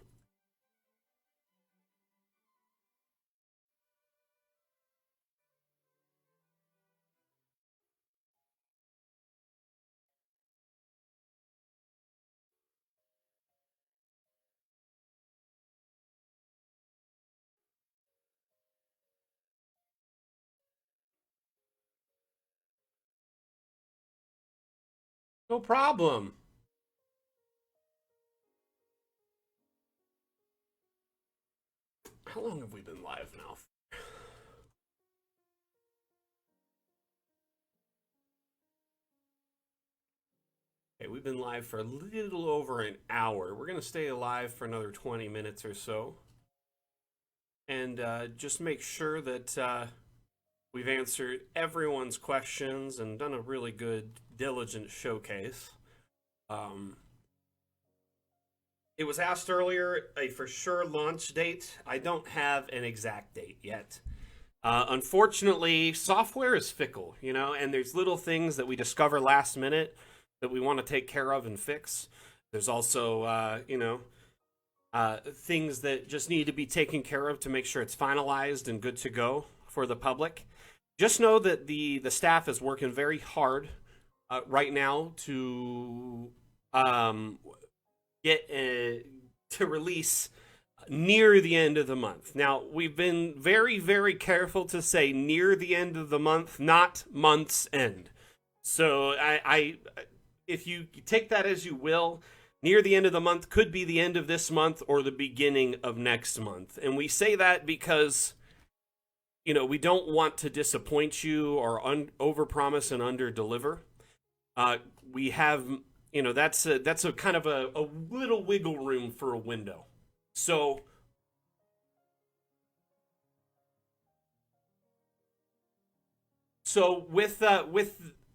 No problem. How long have we been live now? Okay, we've been live for a little over an hour. We're going to stay alive for another 20 minutes or so. And just make sure that we've answered everyone's questions and done a really good, diligent showcase. It was asked earlier a for sure launch date. I don't have an exact date yet. Unfortunately, software is fickle, and there's little things that we discover last minute that we want to take care of and fix. There's also, things that just need to be taken care of to make sure it's finalized and good to go for the public. Just know that the staff is working very hard right now to get to release near the end of the month. Now, we've been very, very careful to say near the end of the month, not month's end. So if you take that as you will, near the end of the month could be the end of this month or the beginning of next month. And we say that because, we don't want to disappoint you or overpromise and underdeliver. We have, that's a kind of a little wiggle room for a window. So with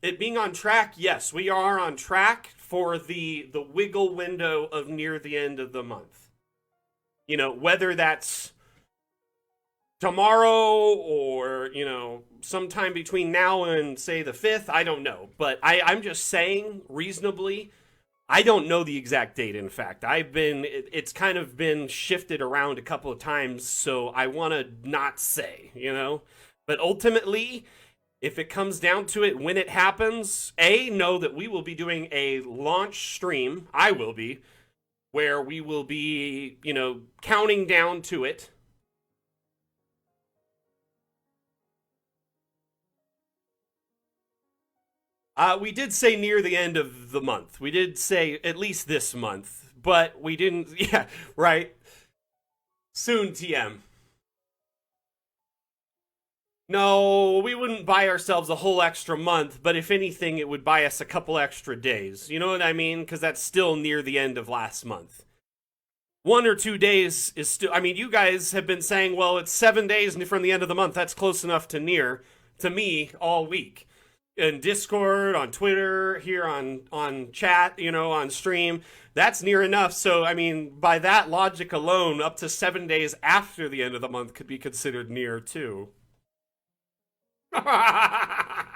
it being on track, yes, we are on track for the wiggle window of near the end of the month. Whether that's tomorrow or, sometime between now and say the 5th, I don't know. But I'm just saying reasonably, I don't know the exact date, in fact. It's kind of been shifted around a couple of times, so I want to not say, But ultimately, if it comes down to it, when it happens, know that we will be doing a launch stream, I will be, where we will be, counting down to it. We did say near the end of the month. We did say at least this month, but we didn't. Yeah, right. Soon, TM. No, we wouldn't buy ourselves a whole extra month, but if anything, it would buy us a couple extra days. You know what I mean? Because that's still near the end of last month. 1 or 2 days is still. I mean, you guys have been saying, well, it's 7 days from the end of the month. That's close enough to near to me all week. In Discord, on Twitter, here on chat, on stream, that's near enough. So, I mean, by that logic alone, up to 7 days after the end of the month could be considered near too. I'm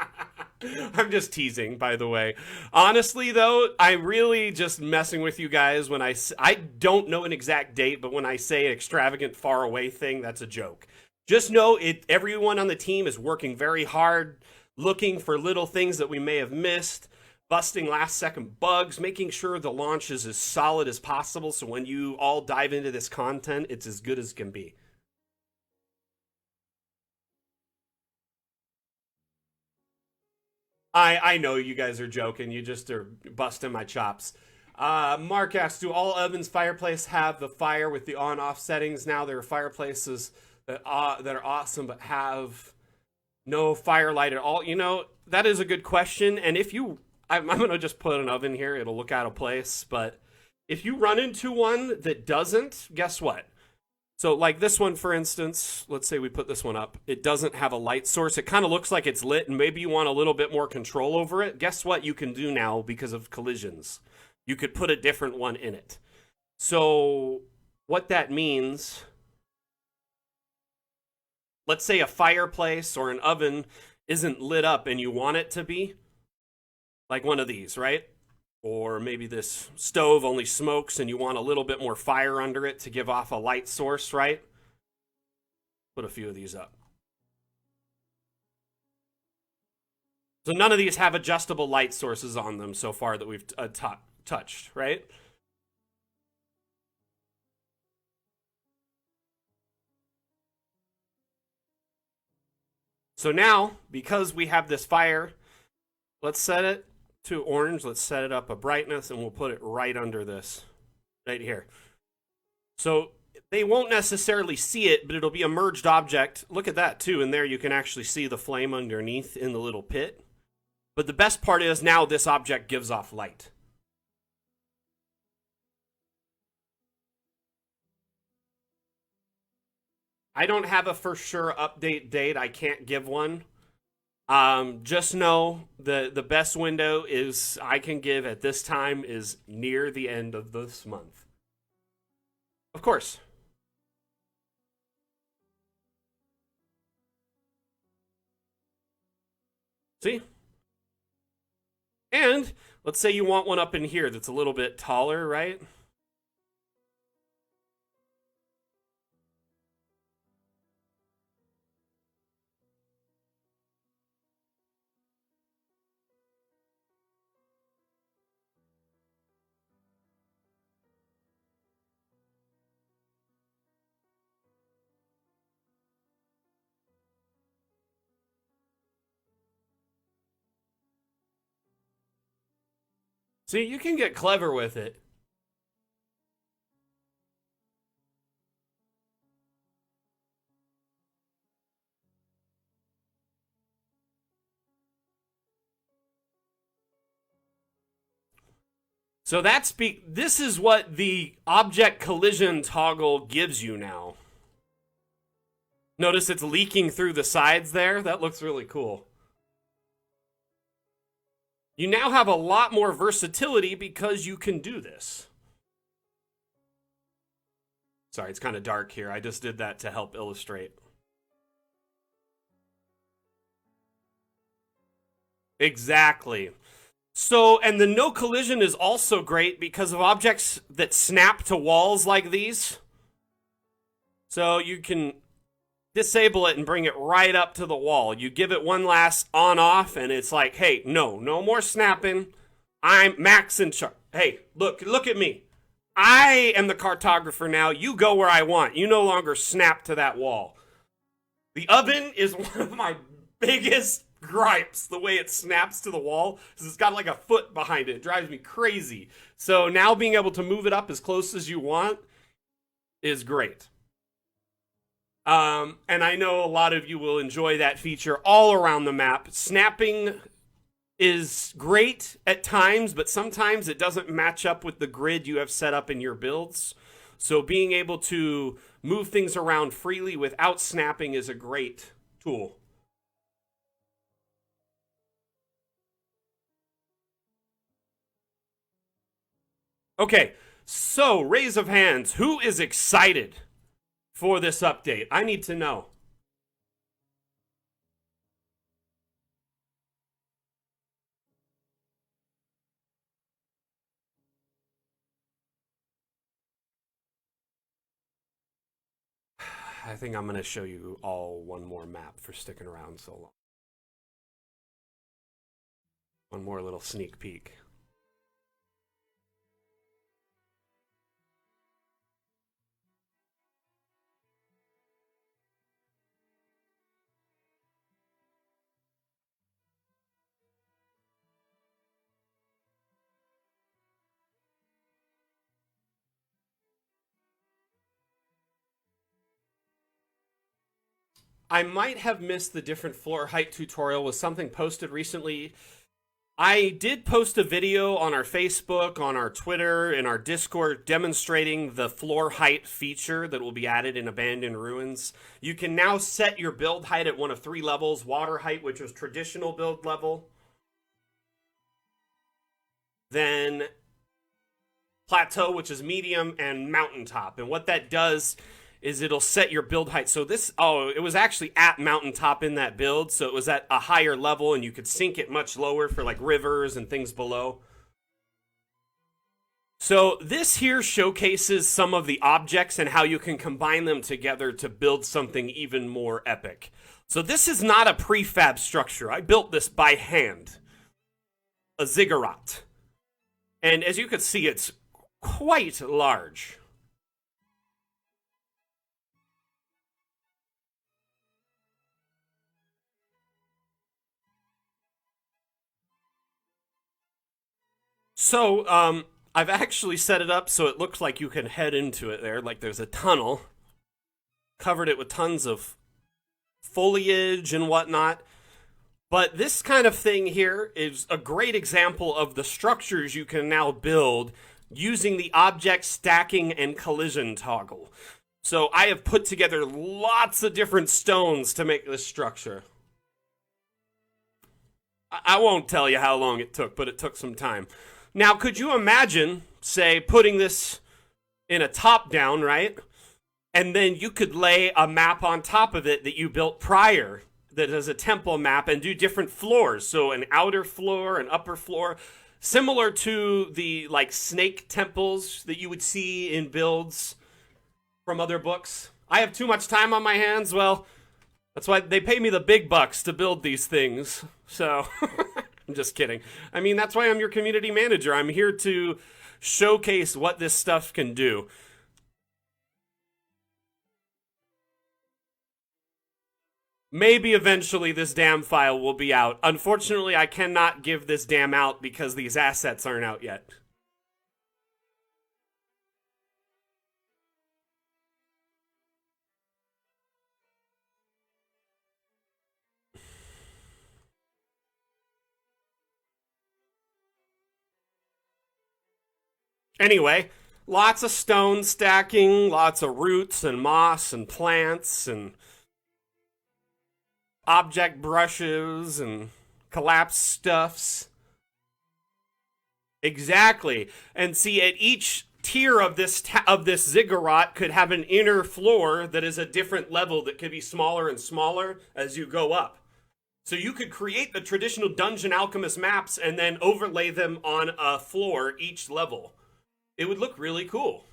just teasing, by the way. Honestly, though, I'm really just messing with you guys when I don't know an exact date, but when I say an extravagant far away thing, that's a joke. Just know everyone on the team is working very hard, looking for little things that we may have missed, busting last second bugs, making sure the launch is as solid as possible so when you all dive into this content, it's as good as can be. I know you guys are joking. You just are busting my chops. Mark asks, do all ovens fireplace have the fire with the on-off settings now? There are fireplaces that are awesome but have no firelight at all. That is a good question. And if I'm going to just put an oven here. It'll look out of place. But if you run into one that doesn't, guess what? So like this one, for instance, let's say we put this one up. It doesn't have a light source. It kind of looks like it's lit and maybe you want a little bit more control over it. Guess what you can do now because of collisions? You could put a different one in it. So what that means, let's say a fireplace or an oven isn't lit up and you want it to be, like one of these, right? Or maybe this stove only smokes and you want a little bit more fire under it to give off a light source, right? Put a few of these up. So none of these have adjustable light sources on them so far that we've touched, right? So now, because we have this fire, let's set it to orange. Let's set it up a brightness, and we'll put it right under this, right here. So they won't necessarily see it, but it'll be a merged object. Look at that, too. And there you can actually see the flame underneath in the little pit. But the best part is now this object gives off light. I don't have a for sure update date. I can't give one. Just know the best window is I can give at this time is near the end of this month. Of course. See? And let's say you want one up in here that's a little bit taller, right? See, you can get clever with it. So this is what the object collision toggle gives you now. Notice it's leaking through the sides there. That looks really cool. You now have a lot more versatility because you can do this. Sorry, it's kind of dark here. I just did that to help illustrate. Exactly. So, and the no collision is also great because of objects that snap to walls like these. So you can disable it and bring it right up to the wall. You give it one last on off and it's like, hey, no more snapping. I'm Max in charge. Hey, look at me. I am the cartographer now. You go where I want. You no longer snap to that wall. The oven is one of my biggest gripes, the way it snaps to the wall, because it's got like a foot behind it. It drives me crazy. So now being able to move it up as close as you want is great. And I know a lot of you will enjoy that feature all around the map. Snapping is great at times, but sometimes it doesn't match up with the grid you have set up in your builds. So being able to move things around freely without snapping is a great tool. Okay, so raise of hands. Who is excited for this update? I need to know. I think I'm going to show you all one more map for sticking around so long. One more little sneak peek. I might have missed the different floor height tutorial. Was something posted recently? I did post a video on our Facebook, on our Twitter, and our Discord demonstrating the floor height feature that will be added in Abandoned Ruins. You can now set your build height at one of 3 levels: water height, which was traditional build level, then plateau, which is medium, and mountaintop. And what that does is it'll set your build height. So it was actually at mountaintop in that build, so it was at a higher level, and you could sink it much lower for like rivers and things below. So this here showcases some of the objects and how you can combine them together to build something even more epic. So this is not a prefab structure. I built this by hand. A ziggurat. And as you can see, it's quite large. So, I've actually set it up so it looks like you can head into it there, like there's a tunnel, covered it with tons of foliage and whatnot. But this kind of thing here is a great example of the structures you can now build using the object stacking and collision toggle. So I have put together lots of different stones to make this structure. I won't tell you how long it took, but it took some time. Now, could you imagine, say, putting this in a top-down, right? And then you could lay a map on top of it that you built prior that is a temple map and do different floors. So an outer floor, an upper floor, similar to the like snake temples that you would see in builds from other books. I have too much time on my hands. Well, that's why they pay me the big bucks to build these things. So I'm just kidding. I mean, that's why I'm your community manager. I'm here to showcase what this stuff can do. Maybe eventually this damn file will be out. Unfortunately, I cannot give this damn out because these assets aren't out yet. Anyway, lots of stone stacking, lots of roots and moss and plants and object brushes and collapsed stuffs. Exactly. And see, at each tier of this ziggurat could have an inner floor that is a different level that could be smaller and smaller as you go up. So you could create the traditional dungeon alchemist maps and then overlay them on a floor each level. It would look really cool.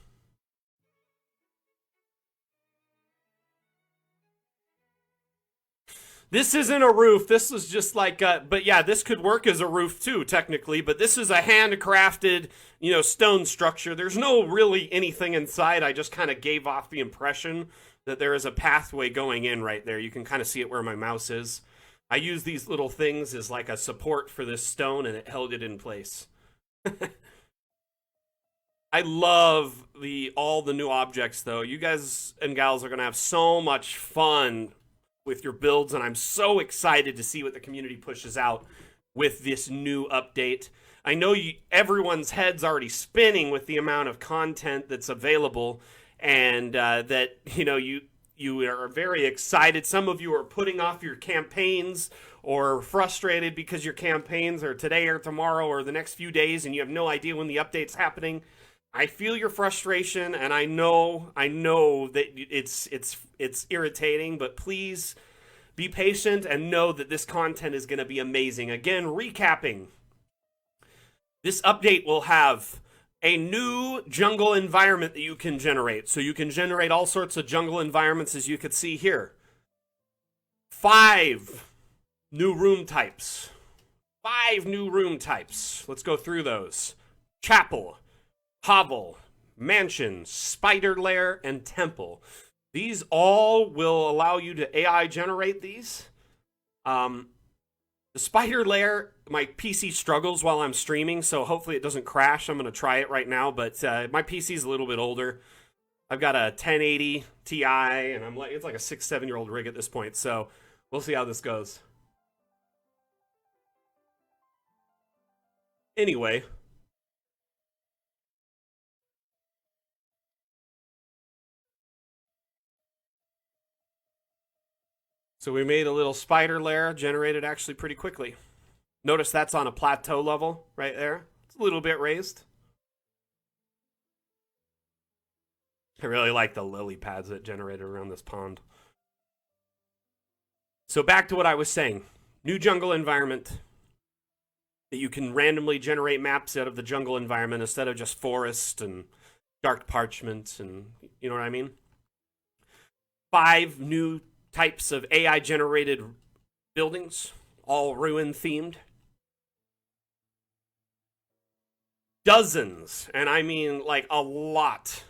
This isn't a roof. This is just like, but yeah, this could work as a roof too, technically. But this is a handcrafted, stone structure. There's no really anything inside. I just kind of gave off the impression that there is a pathway going in right there. You can kind of see it where my mouse is. I use these little things as like a support for this stone, and it held it in place. I love all the new objects, though. You guys and gals are going to have so much fun with your builds, and I'm so excited to see what the community pushes out with this new update. I know everyone's head's already spinning with the amount of content that's available, and that you are very excited. Some of you are putting off your campaigns or frustrated because your campaigns are today or tomorrow or the next few days, and you have no idea when the update's happening. I feel your frustration, and I know that it's irritating, but please be patient and know that this content is going to be amazing. Again, recapping. This update will have a new jungle environment that you can generate. So you can generate all sorts of jungle environments, as you could see here. 5 new room types. 5 new room types. Let's go through those. Chapel, hovel, mansion, spider lair, and temple. These all will allow you to AI generate these. The spider lair, my PC struggles while I'm streaming, so hopefully it doesn't crash. I'm going to try it right now, but my PC is a little bit older. I've got a 1080 Ti, and it's like a 6-7-year-old rig at this point, so we'll see how this goes. Anyway. So we made a little spider lair, generated actually pretty quickly. Notice that's on a plateau level right there. It's a little bit raised. I really like the lily pads that generated around this pond. So back to what I was saying. New jungle environment that you can randomly generate maps out of the jungle environment instead of just forest and dark parchment and you know what I mean? 5 new types of AI generated buildings, all ruin themed. Dozens, and I mean like a lot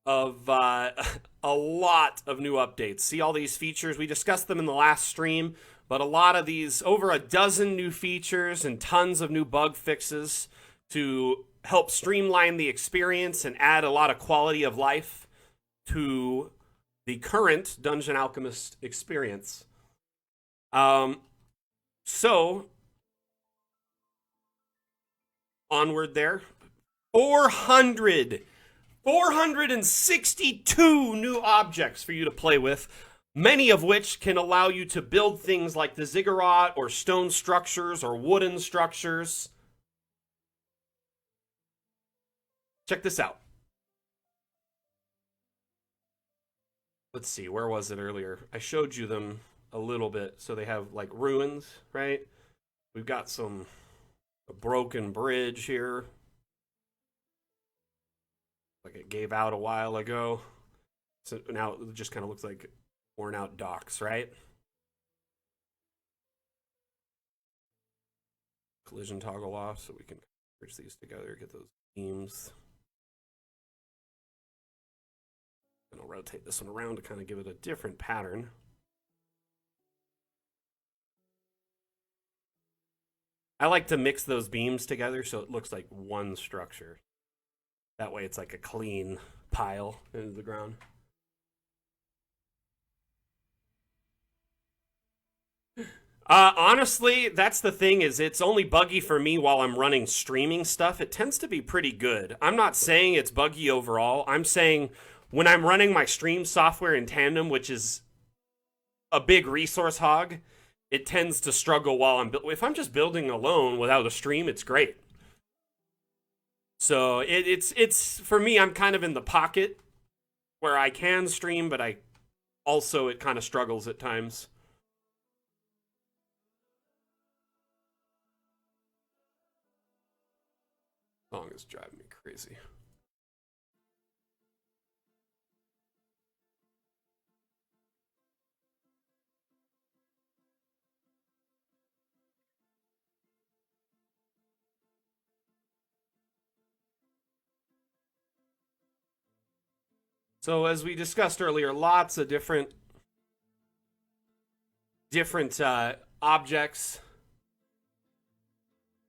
of new updates. See all these features? We discussed them in the last stream, but a lot of these, over a dozen new features and tons of new bug fixes to help streamline the experience and add a lot of quality of life to the current Dungeon Alchemist experience. So onward there. 462 new objects for you to play with, many of which can allow you to build things like the ziggurat or stone structures or wooden structures. Check this out. Let's see, where was it earlier? I showed you them a little bit. So they have like ruins, right? We've got a broken bridge here. Like it gave out a while ago. So now it just kind of looks like worn out docks, right? Collision toggle off so we can bridge these together, get those beams. And I'll rotate this one around to kind of give it a different pattern. I like to mix those beams together so it looks like one structure. That way it's like a clean pile into the ground. Honestly, that's the thing, is it's only buggy for me while I'm running streaming stuff. It tends to be pretty good. I'm not saying it's buggy overall. I'm saying when I'm running my stream software in tandem, which is a big resource hog, it tends to struggle while if I'm just building alone without a stream, it's great. So it's for me, I'm kind of in the pocket where I can stream, but it kind of struggles at times. Song is driving me crazy. So as we discussed earlier, lots of different objects.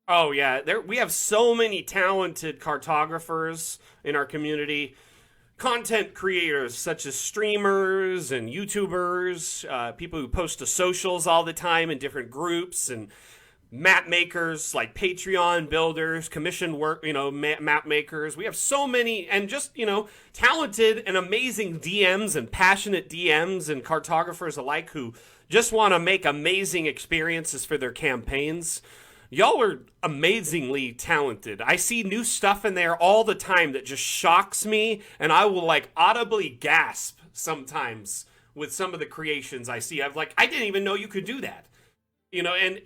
Oh yeah, we have so many talented cartographers in our community. Content creators such as streamers and YouTubers, people who post to socials all the time in different groups, and map makers like Patreon builders, commission work, map makers. We have so many, and just, talented and amazing DMs and passionate DMs and cartographers alike who just want to make amazing experiences for their campaigns. Y'all are amazingly talented. I see new stuff in there all the time that just shocks me, and I will audibly gasp sometimes with some of the creations I see. I didn't even know you could do that. And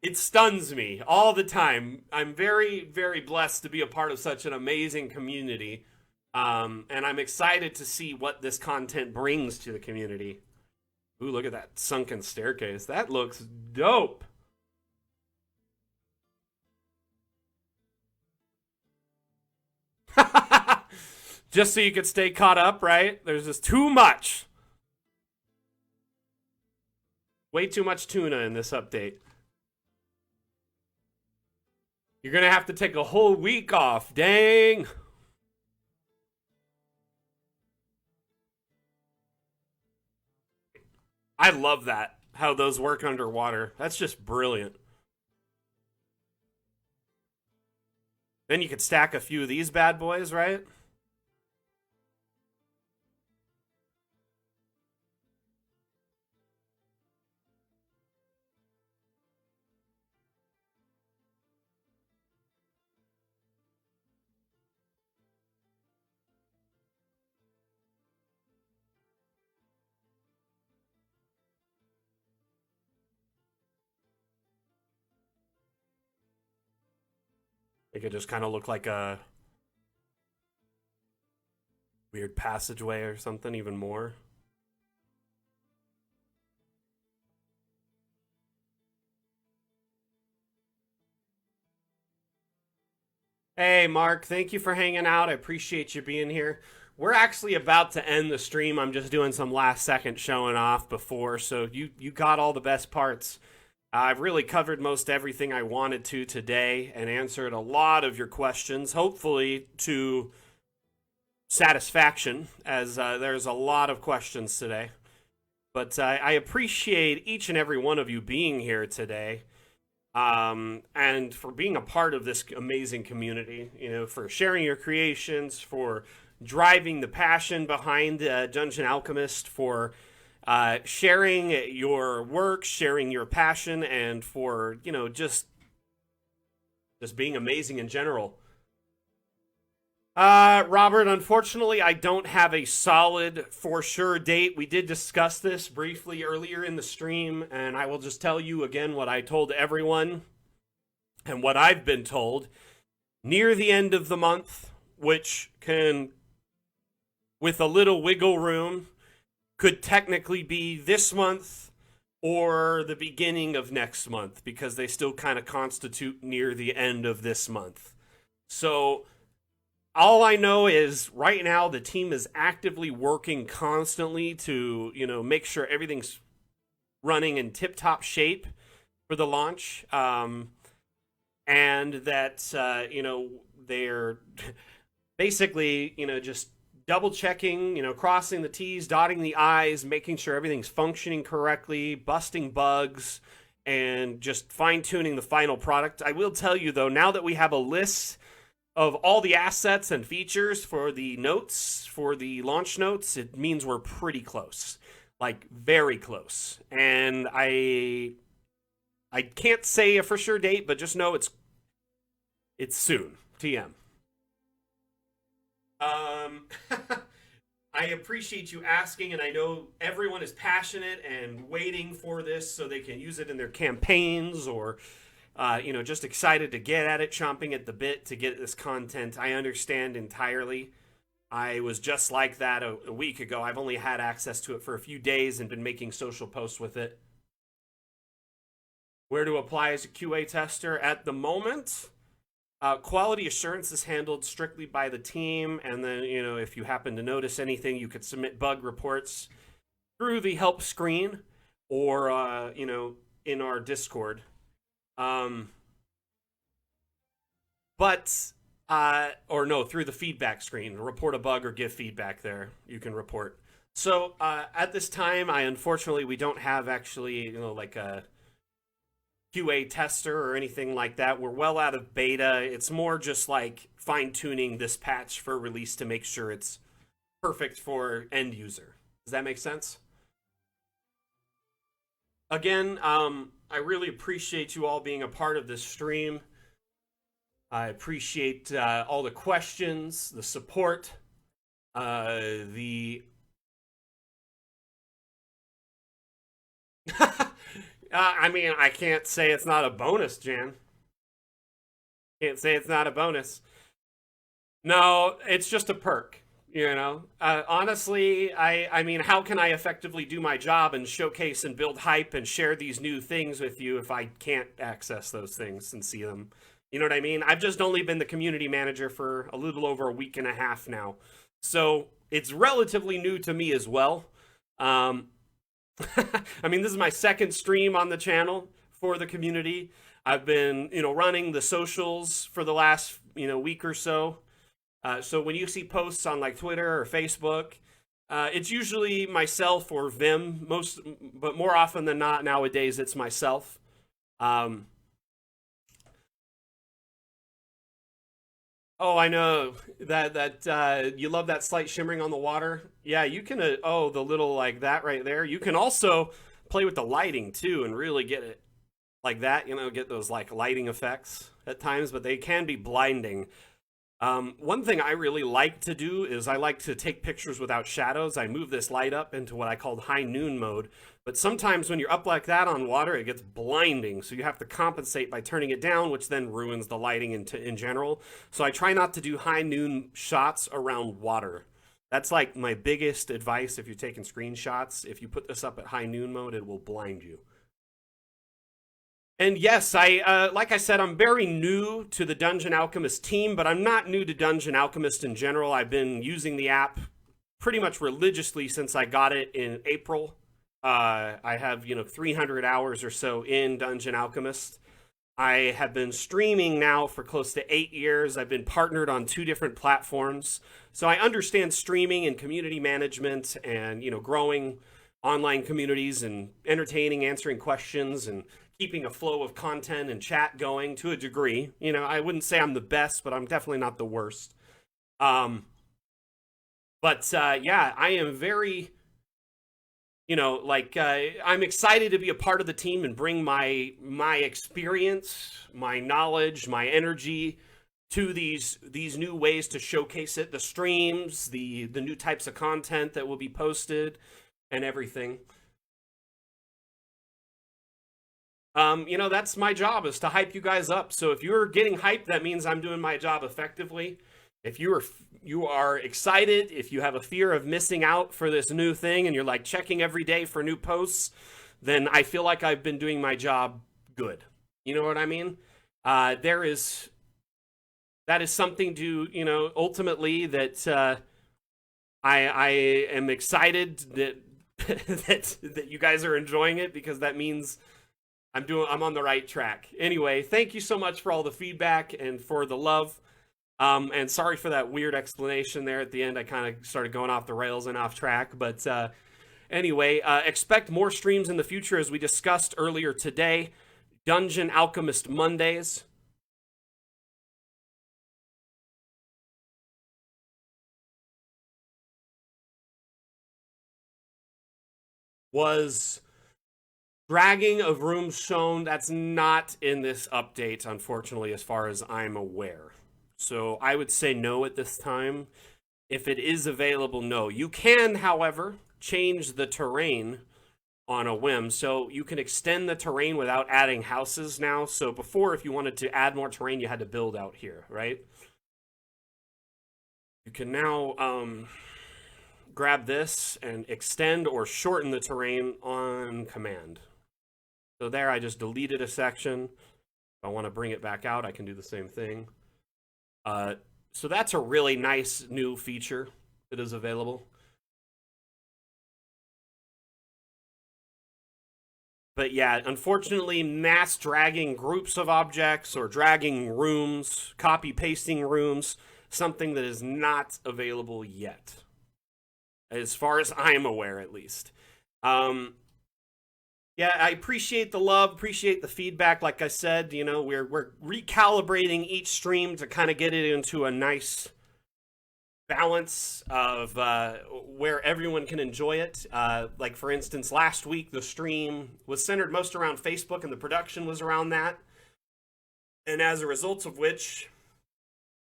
it stuns me all the time. I'm very, very blessed to be a part of such an amazing community. And I'm excited to see what this content brings to the community. Ooh, look at that sunken staircase. That looks dope. Just so you could stay caught up, right? There's just too much. Way too much tuna in this update. You're going to have to take a whole week off. Dang. I love that, how those work underwater. That's just brilliant. Then you could stack a few of these bad boys, right? It could just kind of look like a weird passageway or something, even more. Hey, Mark, thank you for hanging out. I appreciate you being here. we're actually about to end the stream. I'm just doing some last second showing off before, so you got all the best parts. I've really covered most everything I wanted to today and answered a lot of your questions, hopefully to satisfaction, as there's a lot of questions today. But I appreciate each and every one of you being here today, and for being a part of this amazing community. You know, for sharing your creations, for driving the passion behind Dungeon Alchemist, for sharing your work, sharing your passion, and for just being amazing in general. Robert, unfortunately, I don't have a solid for sure date. We did discuss this briefly earlier in the stream, and I will just tell you again what I told everyone and what I've been told. Near the end of the month, which can, with a little wiggle room, could technically be this month or the beginning of next month, because they still kind of constitute near the end of this month. So all I know is right now the team is actively working constantly to, make sure everything's running in tip-top shape for the launch. And that, they're basically, just double checking, crossing the T's, dotting the I's, making sure everything's functioning correctly, busting bugs, and just fine-tuning the final product. I will tell you, though, now that we have a list of all the assets and features for the notes, for the launch notes, it means we're pretty close. Like, very close. And I can't say a for sure date, but just know it's soon. TM. I appreciate you asking, and I know everyone is passionate and waiting for this so they can use it in their campaigns, or just excited to get at it, chomping at the bit to get this content. I understand entirely. I was just like that a week ago. I've only had access to it for a few days and been making social posts with it. Where to apply as a QA tester at the moment? Quality assurance is handled strictly by the team, and then, if you happen to notice anything, you could submit bug reports through the help screen or, in our Discord. Through the feedback screen. Report a bug or give feedback there. You can report. So, at this time, we don't have actually, like a QA tester or anything like that. We're well out of beta. It's more just like fine-tuning this patch for release to make sure it's perfect for end user. Does that make sense? Again, I really appreciate you all being a part of this stream. I appreciate all the questions, the support, the... I can't say it's not a bonus, Jan. Can't say it's not a bonus. No, it's just a perk, honestly, how can I effectively do my job and showcase and build hype and share these new things with you if I can't access those things and see them? You know what I mean? I've just only been the community manager for a little over a week and a half now. So it's relatively new to me as well. This is my second stream on the channel for the community. I've been, running the socials for the last, week or so. So when you see posts on like Twitter or Facebook, it's usually myself or Vim, but more often than not nowadays it's myself. Oh, I know that you love that slight shimmering on the water. Yeah, you can. The little like that right there. You can also play with the lighting too and really get it like that. Get those like lighting effects at times, but they can be blinding. One thing I really like to do is I like to take pictures without shadows. I move this light up into what I called high noon mode. But sometimes when you're up like that on water, it gets blinding. So you have to compensate by turning it down, which then ruins the lighting in general. So I try not to do high noon shots around water. That's like my biggest advice if you're taking screenshots. If you put this up at high noon mode, it will blind you. And yes, like I said, I'm very new to the Dungeon Alchemist team, but I'm not new to Dungeon Alchemist in general. I've been using the app pretty much religiously since I got it in April. I have 300 hours or so in Dungeon Alchemist. I have been streaming now for close to 8 years. I've been partnered on 2 different platforms. So I understand streaming and community management and, growing online communities and entertaining, answering questions and keeping a flow of content and chat going to a degree. I wouldn't say I'm the best, but I'm definitely not the worst. Um, but yeah, I am very I'm excited to be a part of the team and bring my experience, my knowledge, my energy to these new ways to showcase it, the streams, the new types of content that will be posted and everything. That's my job, is to hype you guys up. So if you're getting hyped, that means I'm doing my job effectively. If you are excited, if you have a fear of missing out for this new thing and you're like checking every day for new posts, then I feel like I've been doing my job good. You know what I mean? There is that is something to, ultimately that I am excited that that you guys are enjoying it, because that means I'm on the right track. Anyway, thank you so much for all the feedback and for the love. And sorry for that weird explanation there at the end. I kind of started going off the rails and off track. But anyway, expect more streams in the future, as we discussed earlier today. Dungeon Alchemist Mondays. Was dragging of rooms shown? That's not in this update, unfortunately, as far as I'm aware. So I would say no at this time. If it is available, no. You can, however, change the terrain on a whim. So you can extend the terrain without adding houses now. So before, if you wanted to add more terrain, you had to build out here, right? You can now grab this and extend or shorten the terrain on command. So there, I just deleted a section. If I want to bring it back out, I can do the same thing. So that's a really nice new feature that is available. But yeah, unfortunately, mass dragging groups of objects or dragging rooms, copy pasting rooms, something that is not available yet, as far as I'm aware, at least. Yeah, I appreciate the love, appreciate the feedback. Like I said, we're recalibrating each stream to kind of get it into a nice balance of where everyone can enjoy it. Like, for instance, last week the stream was centered most around Facebook, and the production was around that. And as a result of which,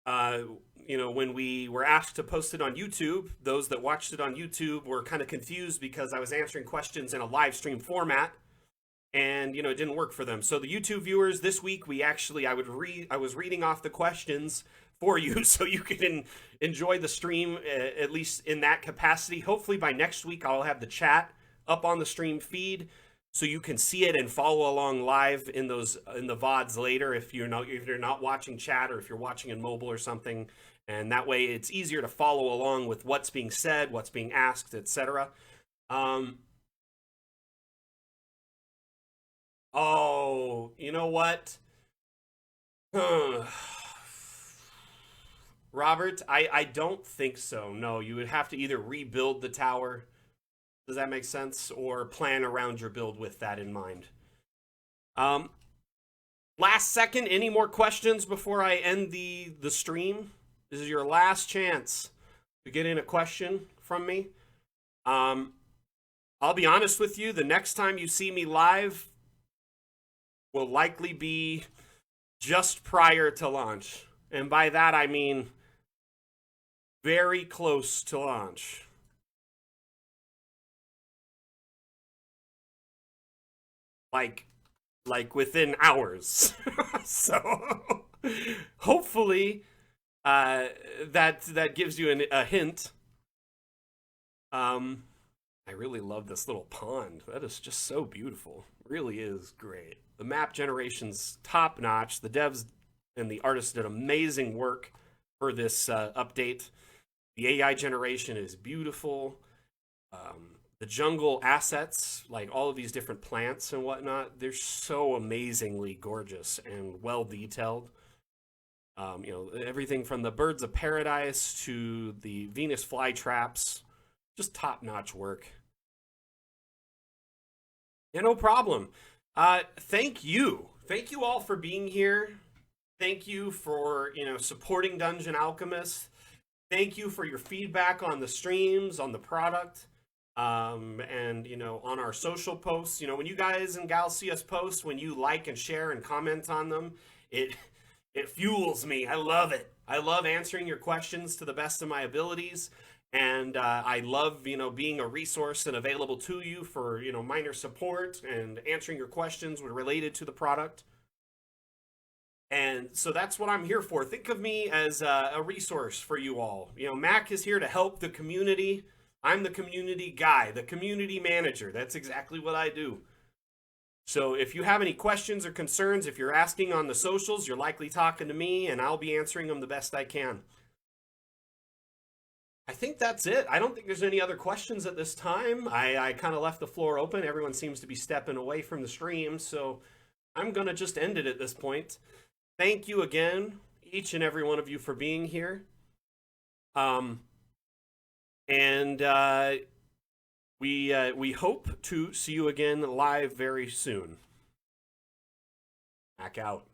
when we were asked to post it on YouTube, those that watched it on YouTube were kind of confused because I was answering questions in a live stream format, and it didn't work for them. So the YouTube viewers, this week I was reading off the questions for you so you can enjoy the stream, at least in that capacity. Hopefully by next week I'll have the chat up on the stream feed so you can see it and follow along live in the VODs later if you're not watching chat, or if you're watching in mobile or something. And that way it's easier to follow along with what's being said, what's being asked, etc. Oh, you know what? Robert, I don't think so. No, you would have to either rebuild the tower. Does that make sense? Or plan around your build with that in mind. Um, Last second, any more questions before I end the stream? This is your last chance to get in a question from me. I'll be honest with you, the next time you see me live will likely be just prior to launch. And by that I mean very close to launch. Like within hours. So hopefully that gives you a hint. I really love this little pond. That is just so beautiful. Really is great. The map generation's top notch. The devs and the artists did amazing work for this update. The AI generation is beautiful. The jungle assets, like all of these different plants and whatnot, they're so amazingly gorgeous and well detailed. Everything from the birds of paradise to the Venus flytraps, just top notch work. Yeah, no problem. Thank you. Thank you all for being here. Thank you for, supporting Dungeon Alchemist. Thank you for your feedback on the streams, on the product, and, on our social posts. When you guys and gals see us post, when you like and share and comment on them, it fuels me. I love it. I love answering your questions to the best of my abilities. And I love, being a resource and available to you for, minor support and answering your questions related to the product. And so that's what I'm here for. Think of me as a resource for you all. Mac is here to help the community. I'm the community guy, the community manager. That's exactly what I do. So if you have any questions or concerns, if you're asking on the socials, you're likely talking to me, and I'll be answering them the best I can. I think that's it. I don't think there's any other questions at this time. I kind of left the floor open. Everyone seems to be stepping away from the stream, so I'm going to just end it at this point. Thank you again, each and every one of you, for being here. We hope to see you again live very soon. Back out.